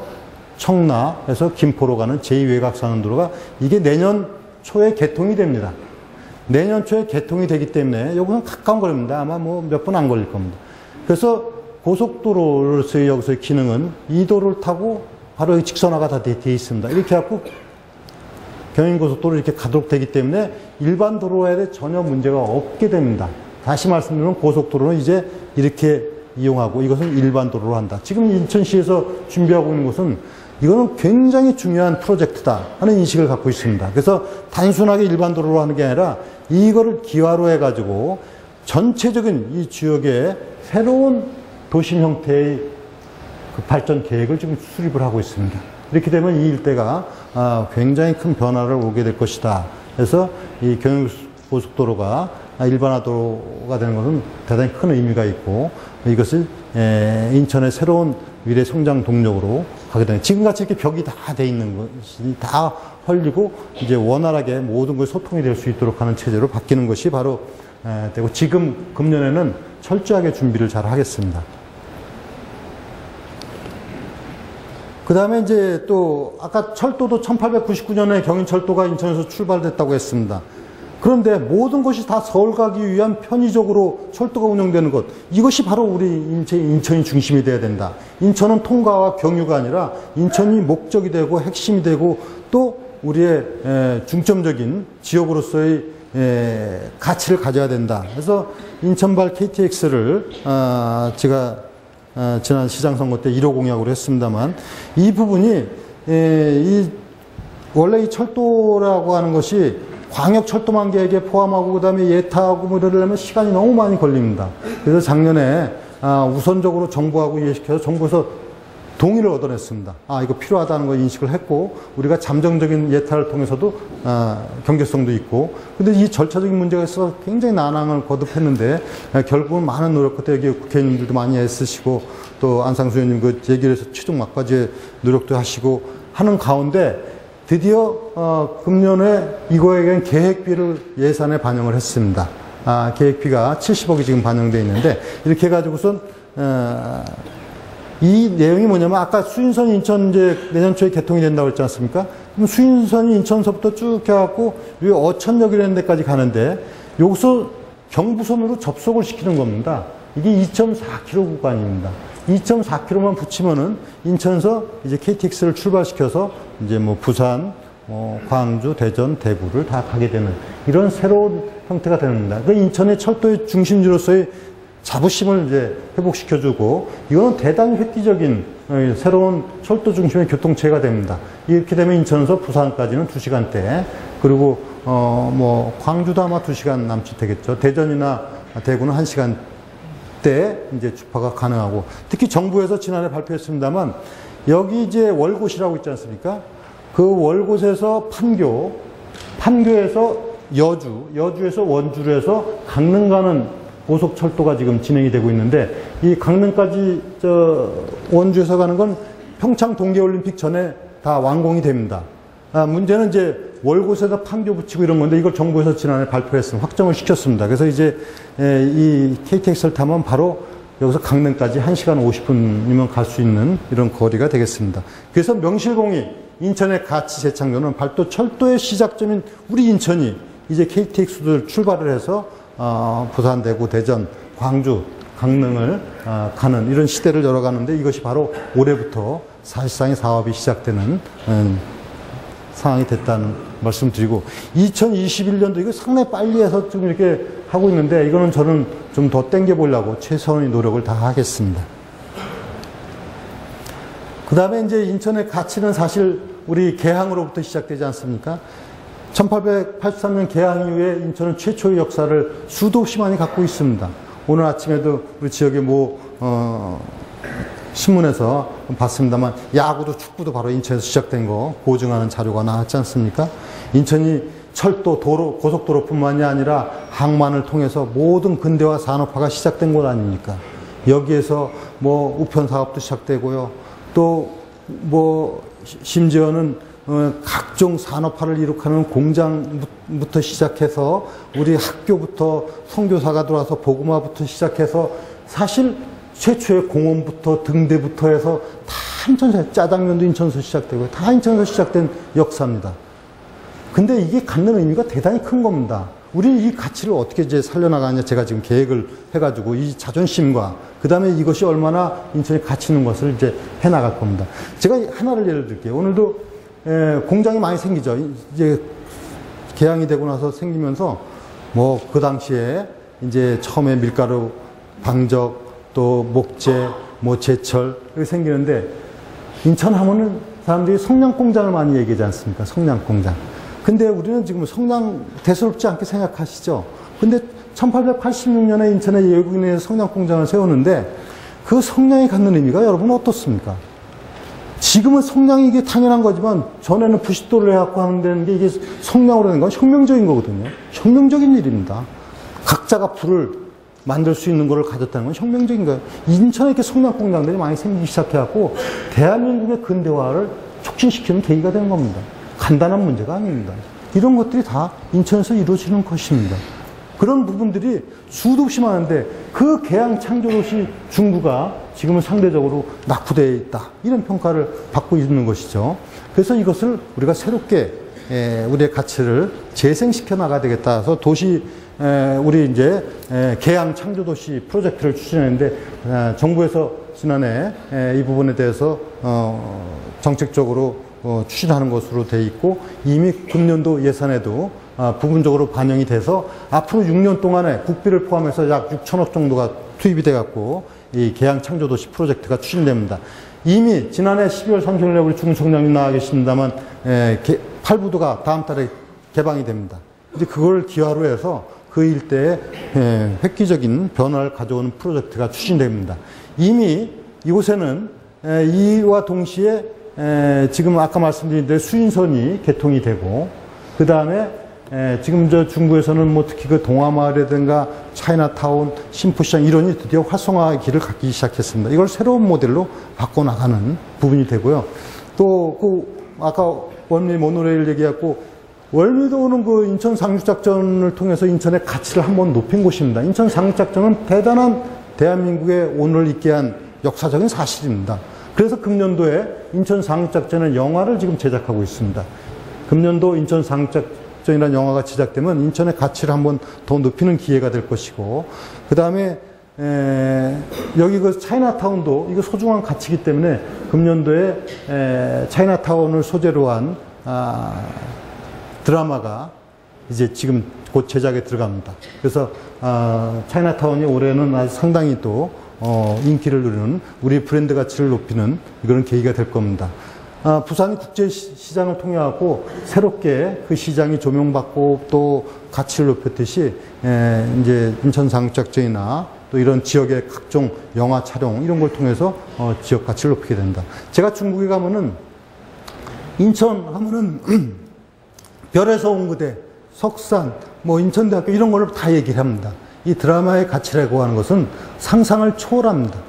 청라에서 김포로 가는 제2외곽순환도로가 이게 내년 초에 개통이 됩니다. 내년 초에 개통이 되기 때문에 요거는 가까운 거리입니다. 아마 뭐 몇 분 안 걸릴 겁니다. 그래서 고속도로로서의 여기서의 기능은 이 도로를 타고 바로 직선화가 다 돼 있습니다. 이렇게 해갖고 경인고속도로 이렇게 가도록 되기 때문에 일반 도로에 대해 전혀 문제가 없게 됩니다. 다시 말씀드리면 고속도로는 이제 이렇게 이용하고 이것은 일반 도로로 한다. 지금 인천시에서 준비하고 있는 것은 이거는 굉장히 중요한 프로젝트다 하는 인식을 갖고 있습니다. 그래서 단순하게 일반 도로로 하는 게 아니라 이거를 기화로 해가지고 전체적인 이 지역의 새로운 도심 형태의 그 발전 계획을 지금 수립을 하고 있습니다. 이렇게 되면 이 일대가 굉장히 큰 변화를 오게 될 것이다. 그래서 이 경의고속도로가 일반화도로가 되는 것은 대단히 큰 의미가 있고, 이것을 인천의 새로운 미래 성장 동력으로 가게 되는, 지금같이 이렇게 벽이 다 돼 있는 것이 다 헐리고 이제 원활하게 모든 것이 소통이 될 수 있도록 하는 체제로 바뀌는 것이 바로 되고, 지금 금년에는 철저하게 준비를 잘 하겠습니다. 그 다음에 이제 또 아까 철도도 1899년에 경인철도가 인천에서 출발됐다고 했습니다. 그런데 모든 것이 다 서울 가기 위한 편의적으로 철도가 운영되는 것, 이것이 바로 우리 인천이 중심이 돼야 된다. 인천은 통과와 경유가 아니라 인천이 목적이 되고 핵심이 되고 또 우리의 중점적인 지역으로서의 가치를 가져야 된다. 그래서 인천발 KTX를 제가 지난 시장 선거 때 1호 공약으로 했습니다만, 이 부분이 원래 이 철도라고 하는 것이 광역 철도망 계획에 포함하고 그다음에 예타하고 뭐 이러려면 시간이 너무 많이 걸립니다. 그래서 작년에 우선적으로 정부하고 이해시켜서 정부에서 동의를 얻어냈습니다. 이거 필요하다는 걸 인식을 했고, 우리가 잠정적인 예타를 통해서도 경제성도 있고, 근데 이 절차적인 문제가 있어서 굉장히 난항을 거듭했는데, 결국은 많은 노력 끝에 여기 국회의원님들도 많이 애쓰시고, 또 안상수 의원님 그 얘기를 해서 최종 막바지에 노력도 하시고 하는 가운데, 드디어 금년에 이거에 대한 계획비를 예산에 반영을 했습니다. 계획비가 70억이 지금 반영되어 있는데, 이렇게 해가지고선 이 내용이 뭐냐면, 아까 수인선 인천 이제 내년 초에 개통이 된다고 했지 않습니까? 그럼 수인선이 인천서부터 쭉 해갖고 여기 어천역이라는 데까지 가는데, 여기서 경부선으로 접속을 시키는 겁니다. 이게 2.4km 구간입니다. 2.4km만 붙이면은 인천에서 이제 KTX를 출발시켜서 이제 뭐 부산, 광주, 대전, 대구를 다 가게 되는 이런 새로운 형태가 됩니다. 그 인천의 철도의 중심지로서의 자부심을 이제 회복시켜주고, 이거는 대단히 획기적인 새로운 철도 중심의 교통체가 됩니다. 이렇게 되면 인천에서 부산까지는 2시간대, 그리고 뭐 광주도 아마 2시간 남짓 되겠죠. 대전이나 대구는 1시간대 이제 주파가 가능하고, 특히 정부에서 지난해 발표했습니다만, 여기 이제 월곶이라고 있지 않습니까? 그 월곶에서 판교에서 여주에서 원주로 해서 강릉 가는 고속철도가 지금 진행이 되고 있는데, 이 강릉까지 원주에서 가는 건 평창 동계올림픽 전에 다 완공이 됩니다. 문제는 이제 월곶에다 판교 붙이고 이런 건데, 이걸 정부에서 지난해 발표했습니다. 확정을 시켰습니다. 그래서 이제 이 KTX를 타면 바로 여기서 강릉까지 1시간 50분이면 갈 수 있는 이런 거리가 되겠습니다. 그래서 명실공히 인천의 가치 재창조는 발도 철도의 시작점인 우리 인천이 이제 KTX를 출발을 해서 부산, 대구, 대전, 광주, 강릉을 가는 이런 시대를 열어가는데, 이것이 바로 올해부터 사실상의 사업이 시작되는 상황이 됐다는 말씀 드리고, 2021년도 이거 상당히 빨리 해서 좀 이렇게 하고 있는데, 이거는 저는 좀 더 땡겨보려고 최선의 노력을 다 하겠습니다. 그 다음에 이제 인천의 가치는 사실 우리 개항으로부터 시작되지 않습니까? 1883년 개항 이후에 인천은 최초의 역사를 수도 없이 많이 갖고 있습니다. 오늘 아침에도 우리 지역의 신문에서 봤습니다만, 야구도 축구도 바로 인천에서 시작된 거 보증하는 자료가 나왔지 않습니까? 인천이 철도, 도로, 고속도로뿐만이 아니라 항만을 통해서 모든 근대화 산업화가 시작된 곳 아닙니까? 여기에서 뭐 우편 사업도 시작되고요. 또 뭐 심지어는 각종 산업화를 이룩하는 공장부터 시작해서 우리 학교부터 선교사가 들어와서 복음화부터 시작해서 사실 최초의 공원부터 등대부터 해서 다 인천에서, 짜장면도 인천에서 시작되고 다 인천에서 시작된 역사입니다. 근데 이게 갖는 의미가 대단히 큰 겁니다. 우리 이 가치를 어떻게 이제 살려나가냐, 제가 지금 계획을 해가지고 이 자존심과 그 다음에 이것이 얼마나 인천에 가치 있는 것을 이제 해나갈 겁니다. 제가 하나를 예를 들게요. 오늘도 공장이 많이 생기죠. 이제 개항이 되고 나서 생기면서 뭐 그 당시에 이제 처음에 밀가루, 방적, 또 목재, 뭐 제철 이렇게 생기는데, 인천 하면은 사람들이 성냥공장을 많이 얘기하지 않습니까? 성냥공장. 근데 우리는 지금 성냥 대수롭지 않게 생각하시죠? 근데 1886년에 인천에 외국인의 성냥공장을 세우는데 그 성냥이 갖는 의미가 여러분 어떻습니까? 지금은 성냥이 이게 당연한 거지만 전에는 부싯돌을 해갖고 하는 게 이게 성냥으로 된 건 혁명적인 거거든요. 혁명적인 일입니다. 각자가 불을 만들 수 있는 거를 가졌다는 건 혁명적인 거예요. 인천에 이렇게 성냥 공장들이 많이 생기기 시작해갖고 대한민국의 근대화를 촉진시키는 계기가 되는 겁니다. 간단한 문제가 아닙니다. 이런 것들이 다 인천에서 이루어지는 것입니다. 그런 부분들이 수도 없이 많은데 그 계양 창조도시 중구가 지금은 상대적으로 낙후되어 있다. 이런 평가를 받고 있는 것이죠. 그래서 이것을 우리가 새롭게 우리의 가치를 재생시켜 나가야 되겠다. 그래서 우리 이제 계양 창조도시 프로젝트를 추진했는데 정부에서 지난해 이 부분에 대해서 정책적으로 추진하는 것으로 되어 있고 이미 금년도 예산에도 부분적으로 반영이 돼서 앞으로 6년 동안에 국비를 포함해서 약 6천억 정도가 투입이 돼 갖고 이 계양 창조도시 프로젝트가 추진됩니다. 이미 지난해 12월 30일에 우리 중청장님 나와 계십니다만 8부도가 다음 달에 개방이 됩니다. 이제 그걸 기화로 해서 그 일대에 획기적인 변화를 가져오는 프로젝트가 추진됩니다. 이미 이곳에는 이와 동시에 지금 아까 말씀드린 대로 수인선이 개통이 되고 그 다음에 지금 저 중구에서는 뭐 특히 그 동화마을이라든가 차이나타운, 신포시장 이런이 드디어 활성화의 길을 갖기 시작했습니다. 이걸 새로운 모델로 바꿔나가는 부분이 되고요. 또 그 아까 원리 모노레일 얘기했고 월미도 오는 그 인천 상륙작전을 통해서 인천의 가치를 한번 높인 곳입니다. 인천 상륙작전은 대단한 대한민국의 오늘 있게 한 역사적인 사실입니다. 그래서 금년도에 인천 상륙작전의 영화를 지금 제작하고 있습니다. 금년도 인천 상륙작전이라는 영화가 제작되면 인천의 가치를 한번 더 높이는 기회가 될 것이고 그 다음에 여기 그 차이나타운도 이거 소중한 가치이기 때문에 금년도에 차이나타운을 소재로 한 드라마가 이제 지금 곧 제작에 들어갑니다. 그래서 차이나타운이 올해는 아주 상당히 또 인기를 누리는 우리 브랜드 가치를 높이는 그런 계기가 될 겁니다. 부산이 국제시장을 통해 갖고 새롭게 그 시장이 조명받고 또 가치를 높였듯이 이제 인천 상륙작전이나 또 이런 지역의 각종 영화 촬영 이런 걸 통해서 지역 가치를 높이게 된다. 제가 중국에 가면은 인천 하면은 별에서 온 그대, 석산, 뭐 인천대학교 이런 걸 다 얘기를 합니다. 이 드라마의 가치라고 하는 것은 상상을 초월합니다.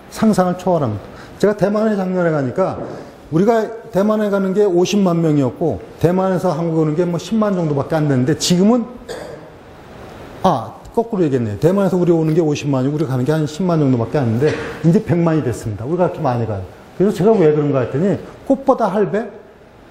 상상을 초월합니다. 제가 대만에 작년에 가니까 우리가 대만에 가는 게 50만 명이었고 대만에서 한국 오는 게 뭐 10만 정도밖에 안 되는데 지금은 거꾸로 얘기했네요. 대만에서 우리 오는 게 50만이고 우리가 가는 게 한 10만 정도밖에 안 되는데 이제 100만이 됐습니다. 우리가 그렇게 많이 가요. 그래서 제가 왜 그런가 했더니 꽃보다 할배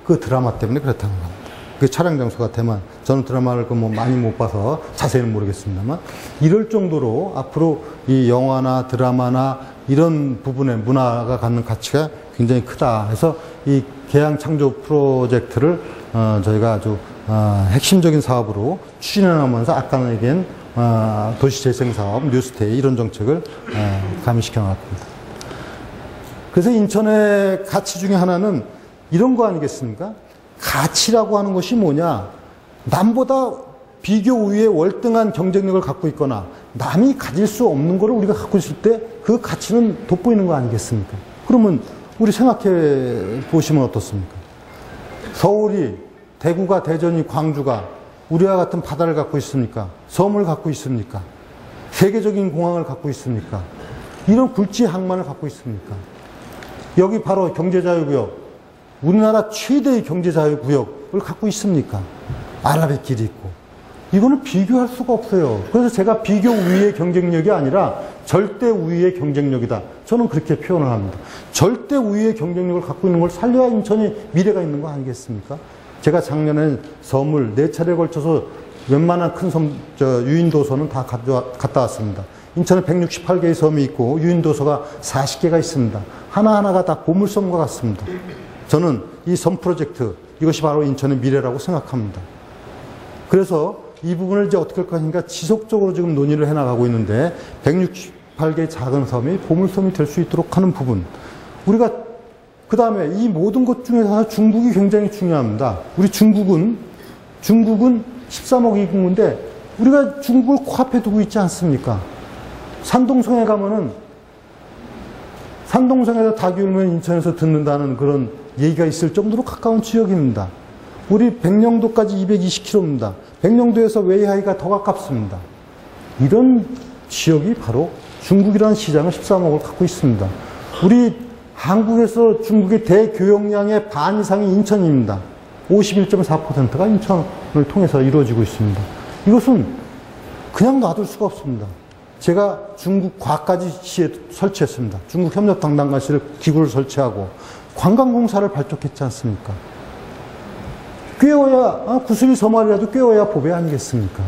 그 드라마 때문에 그렇다는 겁니다. 그 촬영 장소가 대만. 저는 드라마를 뭐 많이 못 봐서 자세히는 모르겠습니다만 이럴 정도로 앞으로 이 영화나 드라마나 이런 부분의 문화가 갖는 가치가 굉장히 크다. 그래서 이 계양 창조 프로젝트를 저희가 아주 핵심적인 사업으로 추진해 나가면서 아까 얘기한 도시재생사업, 뉴스테이 이런 정책을 가미시켜 나갔습니다. 그래서 인천의 가치 중에 하나는 이런 거 아니겠습니까? 가치라고 하는 것이 뭐냐? 남보다 비교 우위의 월등한 경쟁력을 갖고 있거나 남이 가질 수 없는 거를 우리가 갖고 있을 때 그 가치는 돋보이는 거 아니겠습니까? 그러면 우리 생각해 보시면 어떻습니까? 서울이, 대구가, 대전이, 광주가 우리와 같은 바다를 갖고 있습니까? 섬을 갖고 있습니까? 세계적인 공항을 갖고 있습니까? 이런 굴지 항만을 갖고 있습니까? 여기 바로 경제자유구역, 우리나라 최대의 경제자유구역을 갖고 있습니까? 아랍의 길이 있고. 이거는 비교할 수가 없어요. 그래서 제가 비교 우위의 경쟁력이 아니라 절대 우위의 경쟁력이다. 저는 그렇게 표현을 합니다. 절대 우위의 경쟁력을 갖고 있는 걸 살려야 인천이 미래가 있는 거 아니겠습니까? 제가 작년에 섬을 4차례에 걸쳐서 웬만한 큰 섬, 유인도서는 다 갔다 왔습니다. 인천에 168개의 섬이 있고 유인도서가 40개가 있습니다. 하나하나가 다 보물섬과 같습니다. 저는 이 섬 프로젝트, 이것이 바로 인천의 미래라고 생각합니다. 그래서 이 부분을 이제 어떻게 할 것인가 지속적으로 지금 논의를 해나가고 있는데 168개의 작은 섬이 보물섬이 될 수 있도록 하는 부분. 우리가 그 다음에 이 모든 것 중에서 중국이 굉장히 중요합니다. 우리 중국은 13억 인구인데 우리가 중국을 코앞에 두고 있지 않습니까? 산동성에 가면은 산동성에서 닭이 울면 인천에서 듣는다는 그런 얘기가 있을 정도로 가까운 지역입니다. 우리 백령도까지 220km입니다. 백령도에서 웨이하이가 더 가깝습니다. 이런 지역이 바로 중국이라는 시장을 13억을 갖고 있습니다. 우리 한국에서 중국의 대교역량의 반 이상이 인천입니다. 51.4%가 인천을 통해서 이루어지고 있습니다. 이것은 그냥 놔둘 수가 없습니다. 제가 중국 과까지시에 설치했습니다. 중국 협력당당관시를 기구를 설치하고 관광공사를 발족했지 않습니까? 꿰어야 구슬이 서말이라도 꿰어야 보배 아니겠습니까?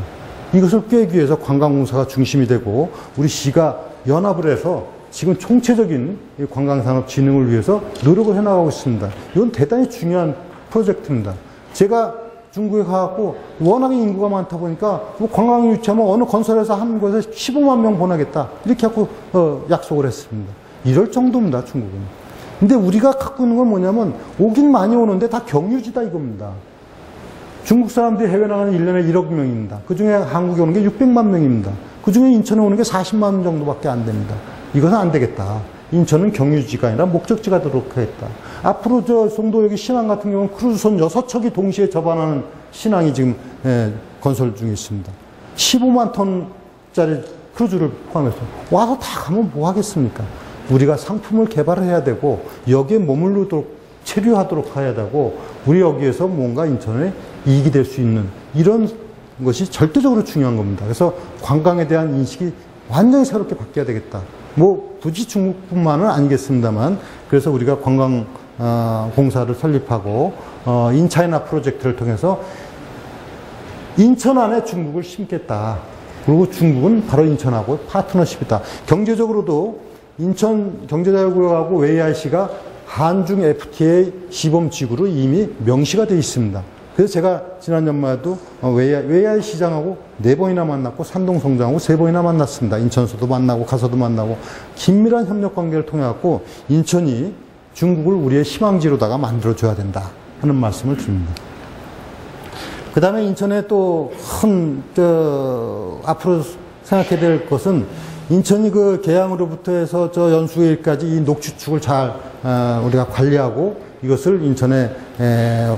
이것을 꿰기 위해서 관광공사가 중심이 되고 우리 시가 연합을 해서 지금 총체적인 관광산업 진흥을 위해서 노력을 해나가고 있습니다. 이건 대단히 중요한 프로젝트입니다. 제가 중국에 가갖고 워낙에 인구가 많다 보니까 뭐 관광 유치하면 어느 건설회사 한 곳에 15만 명 보내겠다 이렇게 하고 약속을 했습니다. 이럴 정도입니다, 중국은. 근데 우리가 갖고 있는 건 뭐냐면 오긴 많이 오는데 다 경유지다 이겁니다. 중국 사람들이 해외 나가는 1년에 1억 명입니다. 그 중에 한국에 오는 게 600만 명입니다. 그 중에 인천에 오는 게 40만 명 정도밖에 안 됩니다. 이것은 안 되겠다. 인천은 경유지가 아니라 목적지가 되도록 하겠다. 앞으로 저 송도역의 신항 같은 경우는 크루즈선 6척이 동시에 접안하는 신항이 지금 건설 중에 있습니다. 15만 톤짜리 크루즈를 포함해서 와서 다 가면 뭐 하겠습니까? 우리가 상품을 개발해야 되고 여기에 머물르도록 체류하도록 해야 되고 우리 여기에서 뭔가 인천에 이익이 될 수 있는 이런 것이 절대적으로 중요한 겁니다. 그래서 관광에 대한 인식이 완전히 새롭게 바뀌어야 되겠다. 뭐 굳이 중국뿐만은 아니겠습니다만 그래서 우리가 관광 공사를 설립하고 인차이나 프로젝트를 통해서 인천 안에 중국을 심겠다. 그리고 중국은 바로 인천하고 파트너십이다. 경제적으로도 인천 경제자유구역하고 웨이아이시가 한중 FTA 시범지구로 이미 명시가 되어 있습니다. 그래서 제가 지난 연말에도 웨이아이 시장하고 4번이나 만났고 산동성장하고 3번이나 만났습니다. 인천서도 만나고 가서도 만나고 긴밀한 협력 관계를 통해 갖고 인천이 중국을 우리의 희망지로다가 만들어줘야 된다 하는 말씀을 드립니다. 그 다음에 인천에 또 큰 앞으로 생각해야 될 것은 인천이 그 계양으로부터 해서 저 연수일까지 이 녹지축을 잘 우리가 관리하고 이것을 인천의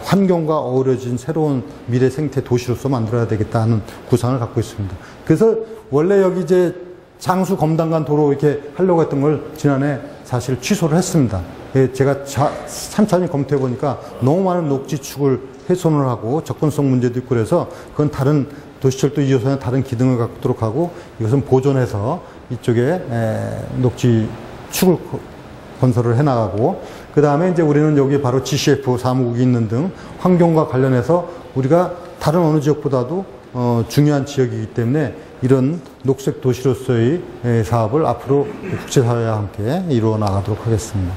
환경과 어우러진 새로운 미래 생태 도시로서 만들어야 되겠다 하는 구상을 갖고 있습니다. 그래서 원래 여기 이제 장수 검단간 도로 이렇게 하려고 했던 걸 지난해 사실 취소를 했습니다. 제가 찬찬히 검토해 보니까 너무 많은 녹지축을 훼손을 하고 접근성 문제도 있고 그래서 그건 다른 도시철도 2호선의 다른 기능을 갖도록 하고 이것은 보존해서 이쪽에 녹지축을 건설을 해나가고 그 다음에 이제 우리는 여기 바로 GCF 사무국이 있는 등 환경과 관련해서 우리가 다른 어느 지역보다도 중요한 지역이기 때문에 이런 녹색 도시로서의 사업을 앞으로 국제사회와 함께 이루어 나가도록 하겠습니다.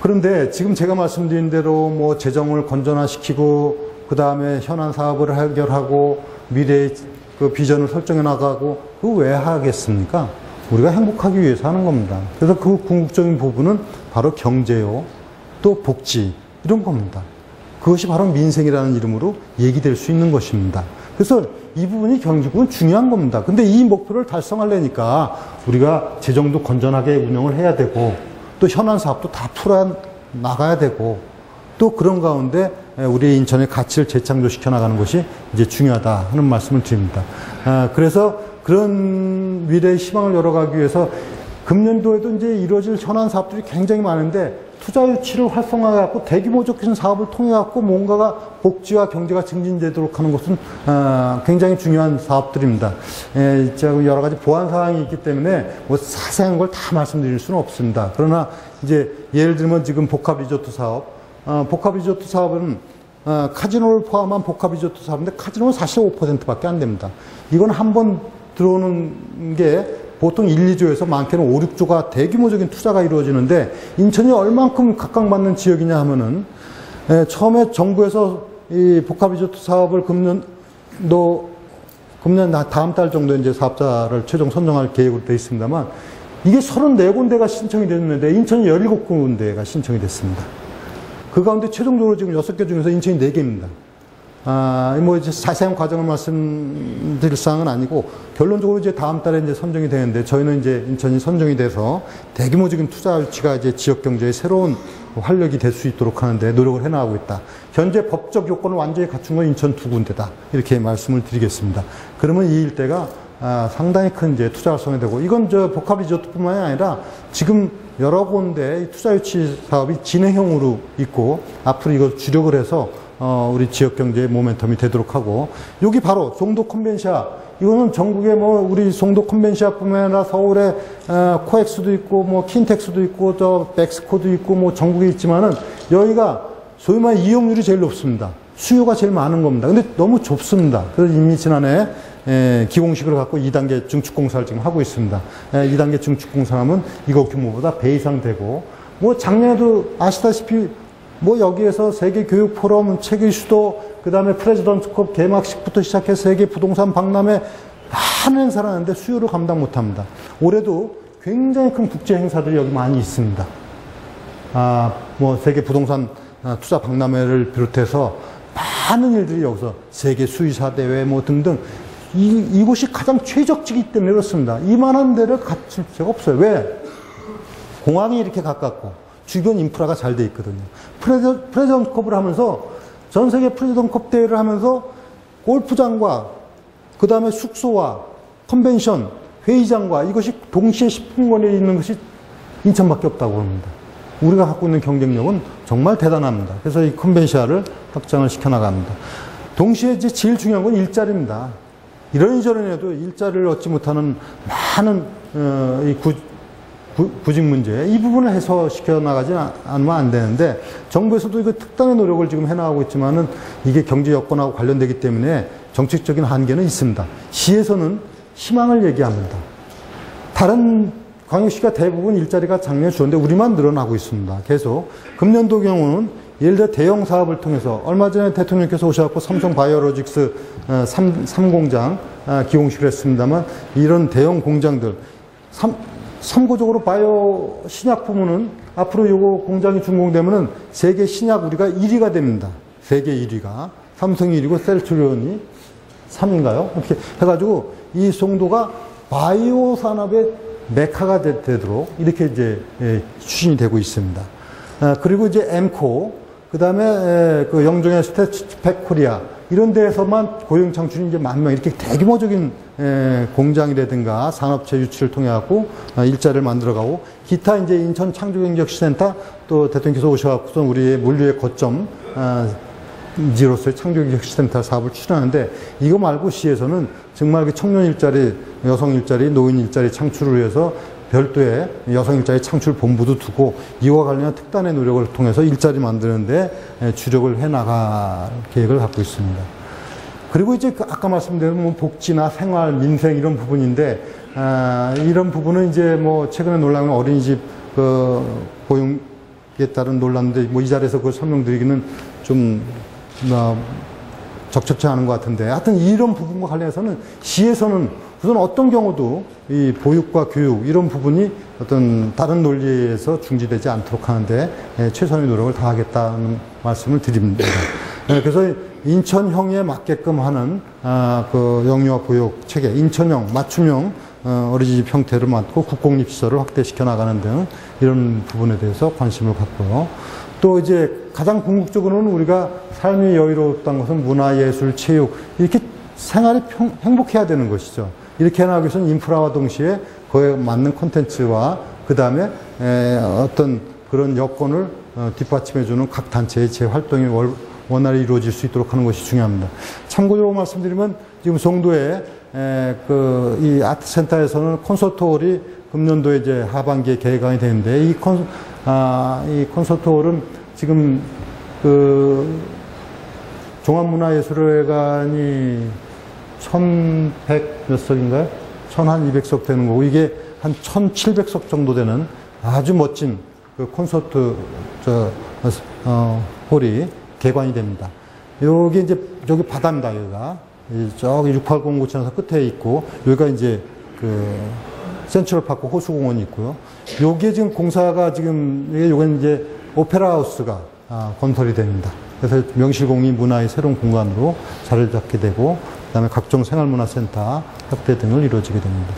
그런데 지금 제가 말씀드린 대로 뭐 재정을 건전화시키고 그 다음에 현안 사업을 해결하고 미래의 그 비전을 설정해 나가고 그거 왜 하겠습니까? 우리가 행복하기 위해서 하는 겁니다. 그래서 그 궁극적인 부분은 바로 경제요, 또 복지 이런 겁니다. 그것이 바로 민생이라는 이름으로 얘기될 수 있는 것입니다. 그래서 이 부분이 결국은 중요한 겁니다. 근데 이 목표를 달성하려니까 우리가 재정도 건전하게 운영을 해야 되고 또 현안 사업도 다 풀어 나가야 되고 또 그런 가운데 우리 인천의 가치를 재창조시켜 나가는 것이 이제 중요하다 하는 말씀을 드립니다. 그래서 그런 미래의 희망을 열어가기 위해서 금년도에도 이제 이루어질 현안 사업들이 굉장히 많은데 투자 유치를 활성화해갖고 대규모적인 사업을 통해갖고 뭔가가 복지와 경제가 증진되도록 하는 것은 굉장히 중요한 사업들입니다. 여러 가지 보완 사항이 있기 때문에 뭐 자세한 걸 다 말씀드릴 수는 없습니다. 그러나 이제 예를 들면 지금 복합 리조트 사업, 복합 리조트 사업은 카지노를 포함한 복합 리조트 사업인데 카지노는 사실 5%밖에 안 됩니다. 이건 한번 들어오는 게 보통 1, 2조에서 많게는 5, 6조가 대규모적인 투자가 이루어지는데 인천이 얼만큼 각광받는 지역이냐 하면은 처음에 정부에서 이 복합 리조트 사업을 금년 다음 달 정도에 이제 사업자를 최종 선정할 계획으로 되어 있습니다만 이게 34군데가 신청이 됐는데 인천이 17군데가 신청이 됐습니다. 그 가운데 최종적으로 지금 6개 중에서 인천이 4개입니다. 뭐 이제 자세한 과정을 말씀드릴 사항은 아니고 결론적으로 이제 다음 달에 이제 선정이 되는데 저희는 이제 인천이 선정이 돼서 대규모적인 투자 유치가 이제 지역 경제의 새로운 활력이 될 수 있도록 하는데 노력을 해나가고 있다. 현재 법적 요건을 완전히 갖춘 건 인천 두 군데다. 이렇게 말씀을 드리겠습니다. 그러면 이 일대가 상당히 큰 이제 투자 활성화 되고 이건 저 복합 리조트뿐만이 아니라 지금 여러 군데 투자 유치 사업이 진행형으로 있고 앞으로 이걸 주력을 해서 우리 지역 경제의 모멘텀이 되도록 하고 여기 바로 송도 컨벤시아 이거는 전국에 뭐 우리 송도 컨벤시아뿐만 아니라 서울에 코엑스도 있고 뭐 킨텍스도 있고 저 백스코도 있고 뭐 전국에 있지만은 여기가 소위 말해 이용률이 제일 높습니다. 수요가 제일 많은 겁니다. 근데 너무 좁습니다. 그래서 이미 지난해 기공식을 갖고 2단계 증축공사를 지금 하고 있습니다. 2단계 증축공사하면 이거 규모보다 배 이상 되고 뭐 작년에도 아시다시피 뭐 여기에서 세계 교육 포럼, 체계 수도, 그 다음에 프레지던트컵 개막식부터 시작해서 세계 부동산 박람회 많은 행사를 하는데 수요를 감당 못 합니다. 올해도 굉장히 큰 국제 행사들이 여기 많이 있습니다. 뭐 세계 부동산 투자 박람회를 비롯해서 많은 일들이 여기서 세계 수의사 대회 뭐 등등 이곳이 가장 최적지기 때문에 그렇습니다. 이만한 데를 갖출 수가 없어요. 왜? 공항이 이렇게 가깝고 주변 인프라가 잘 돼 있거든요. 프레지던트컵을 하면서 전 세계 프레지던트컵 대회를 하면서 골프장과 그 다음에 숙소와 컨벤션, 회의장과 이것이 동시에 10분 거리에 있는 것이 인천밖에 없다고 합니다. 우리가 갖고 있는 경쟁력은 정말 대단합니다. 그래서 이 컨벤시아를 확장을 시켜나갑니다. 동시에 이제 제일 중요한 건 일자리입니다. 이런저런 해도 일자리를 얻지 못하는 많은 이 구직 문제, 이 부분을 해소시켜 나가지 않으면 안 되는데, 정부에서도 이거 특단의 노력을 지금 해나가고 있지만은 이게 경제 여건하고 관련되기 때문에 정책적인 한계는 있습니다. 시에서는 희망을 얘기합니다. 다른 광역시가 대부분 일자리가 작년에 주었는데 우리만 늘어나고 있습니다. 계속. 금년도 경우는 예를 들어 대형 사업을 통해서 얼마 전에 대통령께서 오셔갖고 삼성 바이오로직스 3공장 기공식을 했습니다만 이런 대형 공장들 참고적으로 바이오 신약 부문은 앞으로 요거 공장이 준공되면은 세계 신약 우리가 1위가 됩니다. 세계 1위가. 삼성이 1위고 셀트리온이 3위인가요? 이렇게 해가지고 이 송도가 바이오 산업의 메카가 되도록 이렇게 이제 추진이 되고 있습니다. 그리고 이제 엠코, 그 다음에 그 영종의 스태치팩 코리아 이런 데에서만 고용 창출이 이제 10,000명 이렇게 대규모적인 공장이라든가 산업체 유치를 통해 갖고 일자리를 만들어가고 기타 이제 인천 창조경제혁신센터 또 대통령께서 오셔갖고서 우리의 물류의 거점 지로서의 창조경제혁신센터 사업을 추진하는데 이거 말고 시에서는 정말 그 청년 일자리, 여성 일자리, 노인 일자리 창출을 위해서 별도의 여성 일자리 창출 본부도 두고 이와 관련한 특단의 노력을 통해서 일자리 만드는데 주력을 해 나갈 계획을 갖고 있습니다. 그리고 이제 아까 말씀드린 뭐 복지나 생활, 민생 이런 부분인데 이런 부분은 이제 뭐 최근에 논란은 어린이집 고용에 따른 논란인데 뭐 이 자리에서 그걸 설명드리기는 좀 적절치 않은 것 같은데 하여튼 이런 부분과 관련해서는 시에서는 우선 어떤 경우도 이 보육과 교육 이런 부분이 어떤 다른 논리에서 중지되지 않도록 하는데 최선의 노력을 다하겠다는 말씀을 드립니다. 그래서 인천형에 맞게끔 하는 그 영유아 보육 체계, 인천형, 맞춤형 어린이집 형태를 맡고 국공립시설을 확대시켜 나가는 등 이런 부분에 대해서 관심을 갖고요. 또 이제 가장 궁극적으로는 우리가 삶이 여유로웠던 것은 문화, 예술, 체육 이렇게 생활이 행복해야 되는 것이죠. 이렇게 해나가기 위해서는 인프라와 동시에 그에 맞는 콘텐츠와 그 다음에 어떤 그런 여건을 뒷받침해주는 각 단체의 재활동이 원활히 이루어질 수 있도록 하는 것이 중요합니다. 참고적으로 말씀드리면 지금 송도에 이 아트센터에서는 콘서트홀이 금년도에 이제 하반기에 개강이 되는데 이 콘서트홀은 지금 종합문화예술회관이 1,100 몇 석인가요? 1,200석 되는 거고 이게 한 1,700석 정도 되는 아주 멋진 그 콘서트 홀이 개관이 됩니다. 여기 이제 저기 바다입니다. 여기가 저기 680 고천에서 끝에 있고 여기가 이제 그 센트럴파크 호수공원이 있고요. 여기에 지금 공사가 지금 요건 이제 오페라 하우스가 건설이 됩니다. 그래서 명실공히 문화의 새로운 공간으로 자리를 잡게 되고, 그다음에 각종 생활문화센터 확대 등을 이루어지게 됩니다.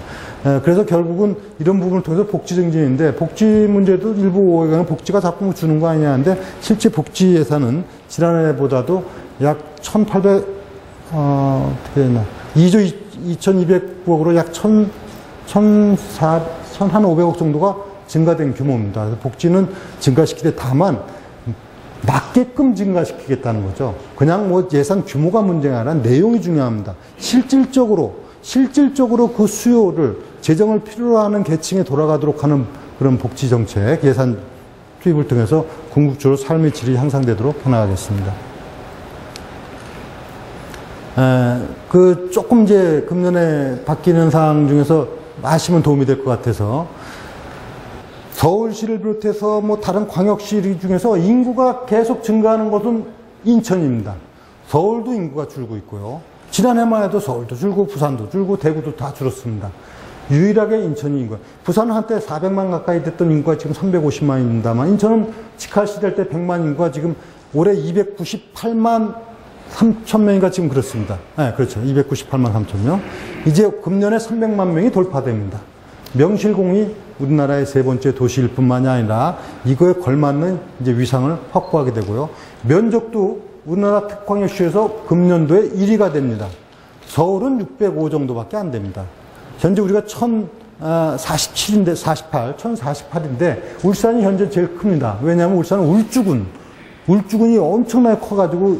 그래서 결국은 이런 부분을 통해서 복지 증진인데, 복지 문제도 일부 오해가는 복지가 자꾸 주는 거 아니냐 하는데, 실제 복지 예산은 지난해보다도 약 1,800, 어떻게 되나, 2조 2,200억으로 약 1,500억 정도가 증가된 규모입니다. 그래서 복지는 증가시키되 다만, 맞게끔 증가시키겠다는 거죠. 그냥 뭐 예산 규모가 문제가 아니라 내용이 중요합니다. 실질적으로 그 수요를, 재정을 필요로 하는 계층에 돌아가도록 하는 그런 복지 정책, 예산 투입을 통해서 궁극적으로 삶의 질이 향상되도록 해나가겠습니다. 조금 이제 금년에 바뀌는 사항 중에서 아시면 도움이 될 것 같아서, 서울시를 비롯해서 뭐 다른 광역시 중에서 인구가 계속 증가하는 곳은 인천입니다. 서울도 인구가 줄고 있고요. 지난해만 해도 서울도 줄고 부산도 줄고 대구도 다 줄었습니다. 유일하게 인천이 인구가, 부산은 한때 400만 가까이 됐던 인구가 지금 350만입니다만, 인천은 직할시 될 때 100만 인구가 지금 올해 298만 3천 명인가 지금 그렇습니다. 네, 그렇죠. 298만 3천 명. 이제 금년에 300만 명이 돌파됩니다. 명실공히 우리나라의 세 번째 도시일 뿐만이 아니라 이거에 걸맞는 이제 위상을 확보하게 되고요. 면적도 우리나라 특광역시에서 금년도에 1위가 됩니다. 서울은 605 정도밖에 안 됩니다. 현재 우리가 1048인데 1048인데 울산이 현재 제일 큽니다. 왜냐하면 울산은 울주군이 엄청나게 커가지고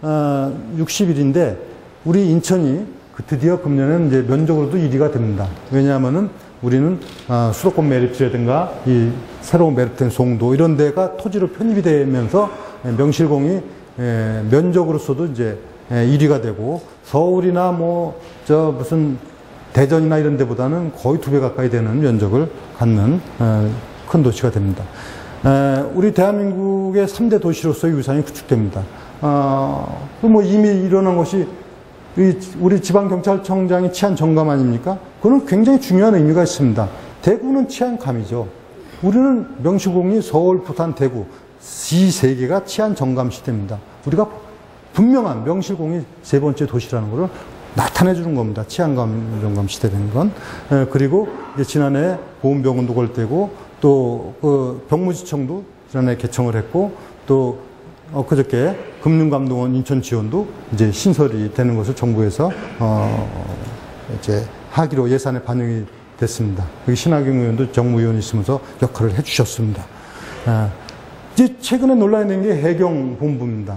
1061인데 우리 인천이 드디어 금년에는 이제 면적으로도 1위가 됩니다. 왜냐하면은 우리는 수도권 매립지라든가 이 새로운 매립된 송도 이런 데가 토지로 편입이 되면서 명실공히 면적으로서도 이제 1위가 되고, 서울이나 무슨 대전이나 이런 데보다는 거의 2배 가까이 되는 면적을 갖는 큰 도시가 됩니다. 우리 대한민국의 3대 도시로서의 위상이 구축됩니다. 이미 일어난 것이 우리 지방경찰청장이 치안 점검 아닙니까? 그거는 굉장히 중요한 의미가 있습니다. 대구는 치안감이죠. 우리는 명실공히 서울, 부산, 대구 이 세 개가 치안 점검 시대입니다. 우리가 분명한 명실공히 세 번째 도시라는 것을 나타내 주는 겁니다. 치안 점검 시대라는 건. 그리고 이제 지난해 보훈병원도 걸때고, 또 병무지청도 지난해 개청을 했고, 또 엊그저께 금융감독원 인천지원도 이제 신설이 되는 것을 정부에서 이제 하기로 예산에 반영이 됐습니다. 여기 신하경 의원도 정무위원이 있으면서 역할을 해주셨습니다. 이제 최근에 논란이 된 게 해경본부입니다.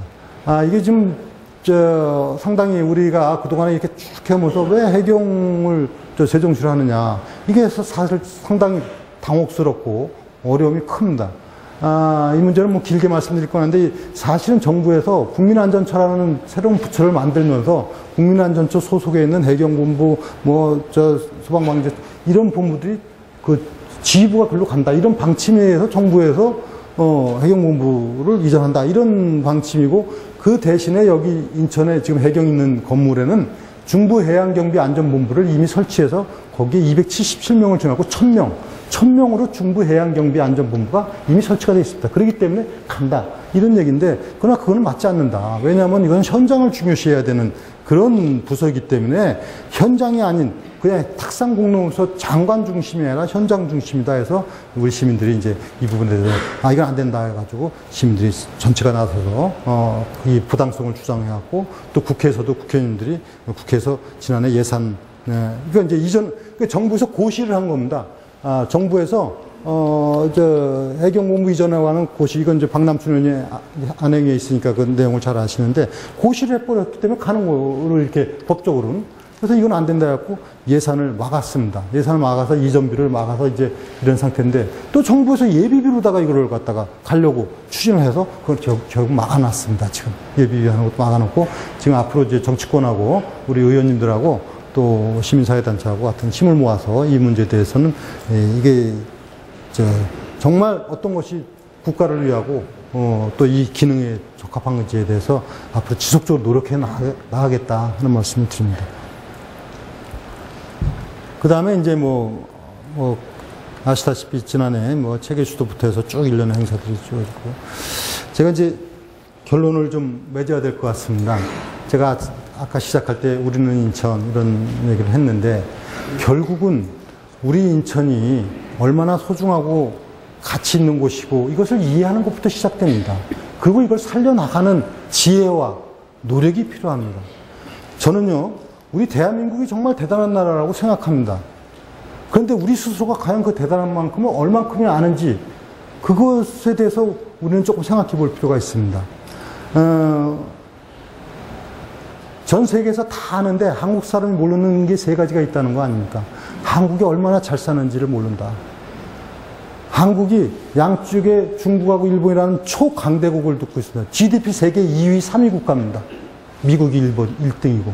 이게 지금 상당히 우리가 그동안에 이렇게 쭉 해오면서 왜 해경을 재정치를 하느냐, 이게 사실 상당히 당혹스럽고 어려움이 큽니다. 이 문제는 길게 말씀드릴 건 아닌데, 사실은 정부에서 국민안전처라는 새로운 부처를 만들면서 국민안전처 소속에 있는 해경본부, 소방방재 이런 본부들이 지휘부가 글로 간다, 이런 방침에 의해서 정부에서 해경본부를 이전한다, 이런 방침이고, 그 대신에 여기 인천에 지금 해경 있는 건물에는 중부해양경비안전본부를 이미 설치해서 거기에 277명을 지원하고 1000명으로 중부해양경비안전본부가 이미 설치가 되어 있습니다. 그렇기 때문에 간다, 이런 얘기인데, 그러나 그거는 맞지 않는다. 왜냐하면 이건 현장을 중요시해야 되는 그런 부서이기 때문에, 현장이 아닌 그냥 탁상공로서 장관 중심이 아니라 현장 중심이다 해서 우리 시민들이 이제 이 부분에 대해서 이건 안 된다 해가지고 시민들이 전체가 나서서 이 부당성을 주장해갖고, 또 국회에서도 국회의원들이 국회에서 지난해 예산, 이거 이제 정부에서 고시를 한 겁니다. 정부에서 해경본부 이전에 관한 고시, 이건 이제 박남춘 의원이 안행에 있으니까 그 내용을 잘 아시는데, 고시를 해버렸기 때문에 가는 거를 이렇게 법적으로는. 그래서 이건 안 된다 해갖고 예산을 막았습니다. 예산을 막아서 이전비를 막아서 이제 이런 상태인데, 또 정부에서 예비비로다가 이거를 갖다가 가려고 추진을 해서 그걸 결국 막아놨습니다. 지금 예비비 하는 것도 막아놓고, 지금 앞으로 이제 정치권하고 우리 의원님들하고 또 시민사회단체하고 같은 힘을 모아서 이 문제에 대해서는 이게 정말 어떤 것이 국가를 위하고 또 이 기능에 적합한 건지에 대해서 앞으로 지속적으로 노력해 나가겠다 하는 말씀을 드립니다. 그 다음에 이제 아시다시피 지난해 체계수도부터 해서 쭉 일련의 행사들이 주어지고, 제가 이제 결론을 좀 맺어야 될 것 같습니다. 제가 아까 시작할 때 우리는 인천 이런 얘기를 했는데 결국은 우리 인천이 얼마나 소중하고 가치 있는 곳이고 이것을 이해하는 것부터 시작됩니다. 그리고 이걸 살려나가는 지혜와 노력이 필요합니다. 저는요, 우리 대한민국이 정말 대단한 나라라고 생각합니다. 그런데 우리 스스로가 과연 그 대단한 만큼을 얼만큼이나 아는지 그것에 대해서 우리는 조금 생각해 볼 필요가 있습니다. 전 세계에서 다 아는데 한국 사람이 모르는 게 세 가지가 있다는 거 아닙니까? 한국이 얼마나 잘 사는지를 모른다. 한국이 양쪽에 중국하고 일본이라는 초강대국을 두고 있습니다. GDP 세계 2위, 3위 국가입니다. 미국이 일본 1등이고.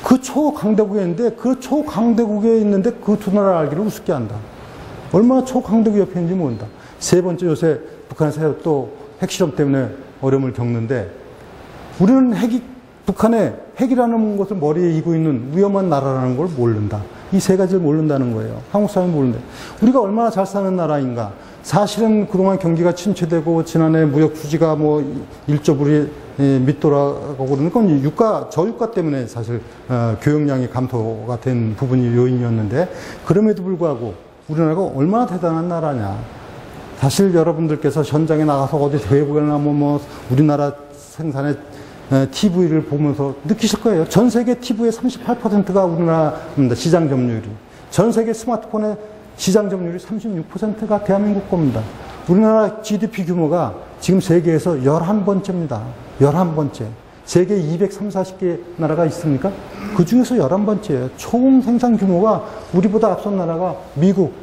그 초강대국에 있는데 그 초강대국에 있는데 그 두 나라를 알기를 우습게 한다. 얼마나 초강대국 옆에 있는지 모른다. 세 번째, 요새 북한에서 또 핵실험 때문에 어려움을 겪는데 우리는 북한의 핵이라는 것을 머리에 이고 있는 위험한 나라라는 걸 모른다. 이 세 가지를 모른다는 거예요. 한국 사람이 모르는데 우리가 얼마나 잘 사는 나라인가. 사실은 그동안 경기가 침체되고 지난해 무역 수지가 뭐 1조불이 밑돌아가고 그러는 건 저유가 때문에 사실 교역량이 감소가 된 부분이 요인이었는데 그럼에도 불구하고 우리나라가 얼마나 대단한 나라냐. 사실 여러분들께서 현장에 나가서 어디 외국에나 뭐 우리나라 생산의 TV를 보면서 느끼실 거예요. 전 세계 TV의 38%가 우리나라입니다. 시장 점유율이. 전 세계 스마트폰의 시장 점유율이 36%가 대한민국 겁니다. 우리나라 GDP 규모가 지금 세계에서 11번째입니다. 11번째. 세계 230, 40개 나라가 있습니까? 그 중에서 11번째예요. 총 생산 규모가 우리보다 앞선 나라가 미국,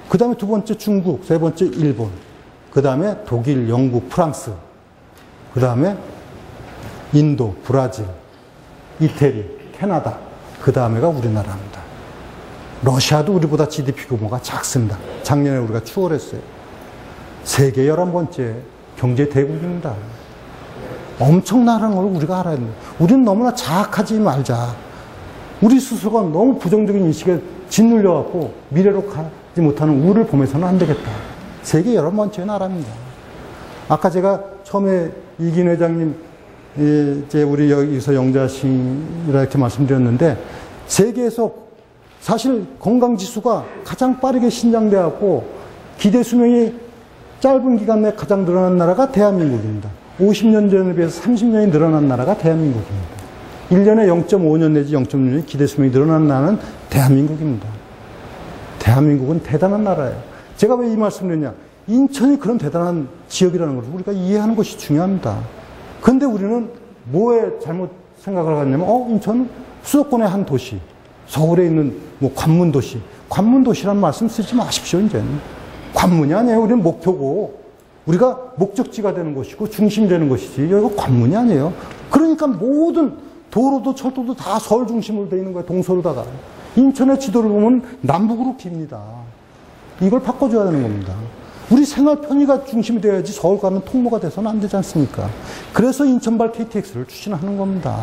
그 다음에 두 번째 중국, 세 번째 일본, 그 다음에 독일, 영국, 프랑스, 그 다음에 인도, 브라질, 이태리, 캐나다, 그 다음에가 우리나라입니다. 러시아도 우리보다 GDP 규모가 작습니다. 작년에 우리가 추월했어요. 세계 11번째 경제 대국입니다. 엄청나는 걸 우리가 알아야 됩니다. 우리는 너무나 자학하지 말자. 우리 스스로가 너무 부정적인 인식에 짓눌려갖고 미래로 가지 못하는 우를 보면서는 안 되겠다. 세계 11번째 나라입니다. 아까 제가 처음에 이긴 회장님, 이제 우리 여기서 영자신이라 이렇게 말씀드렸는데, 세계에서 사실 건강지수가 가장 빠르게 신장돼갖고 기대 수명이 짧은 기간 내에 가장 늘어난 나라가 대한민국입니다. 50년 전에 비해서 30년이 늘어난 나라가 대한민국입니다. 1년에 0.5년 내지 0.6년이 기대 수명이 늘어난 나라는 대한민국입니다. 대한민국은 대단한 나라예요. 제가 왜 이 말씀을 드렸냐? 인천이 그런 대단한 지역이라는 것을 우리가 이해하는 것이 중요합니다. 그런데 우리는 뭐에 잘못 생각을 하냐면, 인천은 수도권의 한 도시, 서울에 있는 뭐 관문도시, 관문도시란 말씀 쓰지 마십시오, 이제는. 관문이 아니에요. 우리는 목표고, 우리가 목적지가 되는 것이고, 중심이 되는 것이지. 여기가 관문이 아니에요. 그러니까 모든 도로도 철도도 다 서울 중심으로 되어 있는 거예요, 동서로다가. 인천의 지도를 보면 남북으로 깁니다. 이걸 바꿔줘야 되는 겁니다. 우리 생활 편의가 중심이 되어야지 서울 가는 통로가 돼서는 안 되지 않습니까? 그래서 인천발 KTX를 추진하는 겁니다.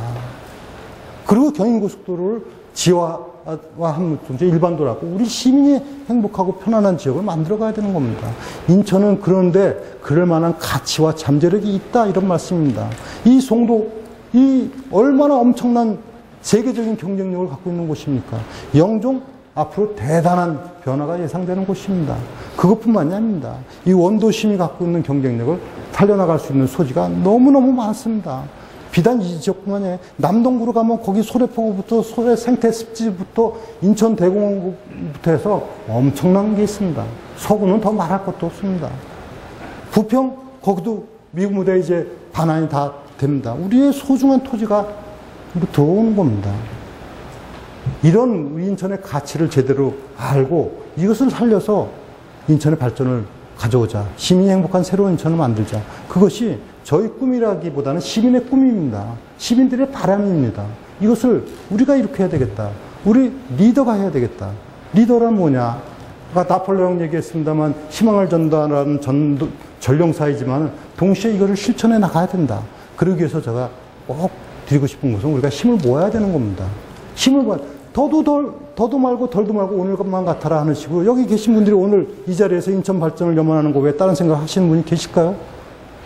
그리고 경인고속도로를 지하화하면 일반도라고 우리 시민이 행복하고 편안한 지역을 만들어 가야 되는 겁니다. 인천은 그런데 그럴 만한 가치와 잠재력이 있다, 이런 말씀입니다. 이 송도, 이 얼마나 엄청난 세계적인 경쟁력을 갖고 있는 곳입니까? 영종, 앞으로 대단한 변화가 예상되는 곳입니다. 그것뿐만이 아닙니다. 이 원도심이 갖고 있는 경쟁력을 살려나갈 수 있는 소지가 너무너무 많습니다. 비단 이 지역뿐만이 아니라 남동구로 가면 거기 소래포구부터 소래 생태습지부터 인천 대공원부터 해서 엄청난 게 있습니다. 서구는 더 말할 것도 없습니다. 부평, 거기도 미국 무대 이제 반환이 다 됩니다. 우리의 소중한 토지가 들어오는 겁니다. 이런 우리 인천의 가치를 제대로 알고 이것을 살려서 인천의 발전을 가져오자. 시민이 행복한 새로운 인천을 만들자. 그것이 저희 꿈이라기보다는 시민의 꿈입니다. 시민들의 바람입니다. 이것을 우리가 이렇게 해야 되겠다. 우리 리더가 해야 되겠다. 리더란 뭐냐? 아까 나폴레옹 얘기했습니다만 희망을 전달하는 전령사이지만 동시에 이거를 실천해 나가야 된다. 그러기 위해서 제가 꼭 드리고 싶은 것은 우리가 힘을 모아야 되는 겁니다. 힘을 모아. 더도 말고 덜도 말고 오늘것만 같아라 하는 식으로 여기 계신 분들이 오늘 이 자리에서 인천 발전을 염원하는 거 왜 다른 생각 하시는 분이 계실까요?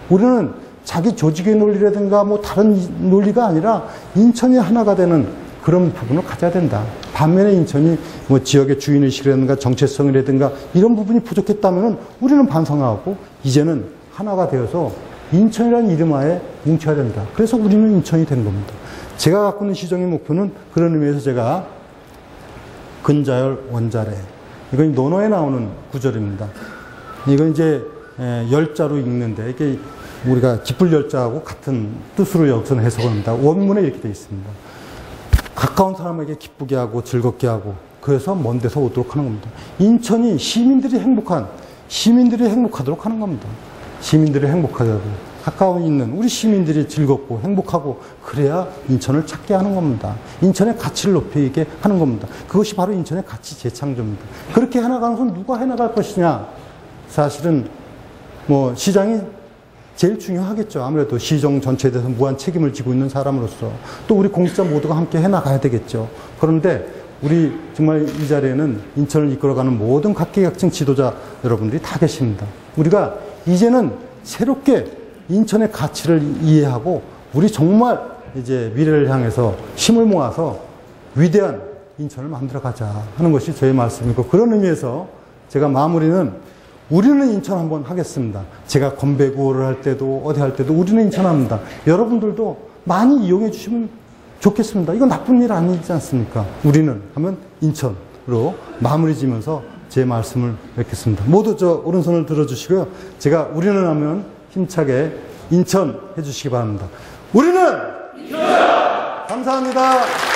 우리는 자기 조직의 논리라든가 뭐 다른 논리가 아니라 인천이 하나가 되는 그런 부분을 가져야 된다. 반면에 인천이 뭐 지역의 주인의식이라든가 정체성이라든가 이런 부분이 부족했다면 우리는 반성하고 이제는 하나가 되어서 인천이라는 이름 하에 뭉쳐야 된다. 그래서 우리는 인천이 된 겁니다. 제가 갖고 있는 시정의 목표는 그런 의미에서 제가 근자열 원자래, 이건 논어에 나오는 구절입니다. 이건 이제 열자로 읽는데 이게 우리가 기쁠 열자하고 같은 뜻으로 여기서는 해석을 합니다. 원문에 이렇게 되어 있습니다. 가까운 사람에게 기쁘게 하고 즐겁게 하고 그래서 먼 데서 오도록 하는 겁니다. 인천이 시민들이 행복하도록 하는 겁니다. 시민들이 행복하자고 가까운 있는 우리 시민들이 즐겁고 행복하고 그래야 인천을 찾게 하는 겁니다. 인천의 가치를 높이게 하는 겁니다. 그것이 바로 인천의 가치 재창조입니다. 그렇게 해나가는 것은 누가 해나갈 것이냐? 사실은 뭐 시장이 제일 중요하겠죠. 아무래도 시정 전체에 대해서 무한 책임을 지고 있는 사람으로서 또 우리 공직자 모두가 함께 해나가야 되겠죠. 그런데 우리 정말 이 자리에는 인천을 이끌어가는 모든 각계각층 지도자 여러분들이 다 계십니다. 우리가 이제는 새롭게 인천의 가치를 이해하고 우리 정말 이제 미래를 향해서 힘을 모아서 위대한 인천을 만들어가자 하는 것이 저의 말씀이고, 그런 의미에서 제가 마무리는 우리는 인천 한번 하겠습니다. 제가 건배 구호를 할 때도 어디 할 때도 우리는 인천 합니다. 여러분들도 많이 이용해 주시면 좋겠습니다. 이건 나쁜 일 아니지 않습니까? 우리는 하면 인천으로 마무리 지면서 제 말씀을 뵙겠습니다. 모두 저 오른손을 들어주시고요. 제가 우리는 하면 힘차게 인천 해주시기 바랍니다. 우리는 인천! 감사합니다.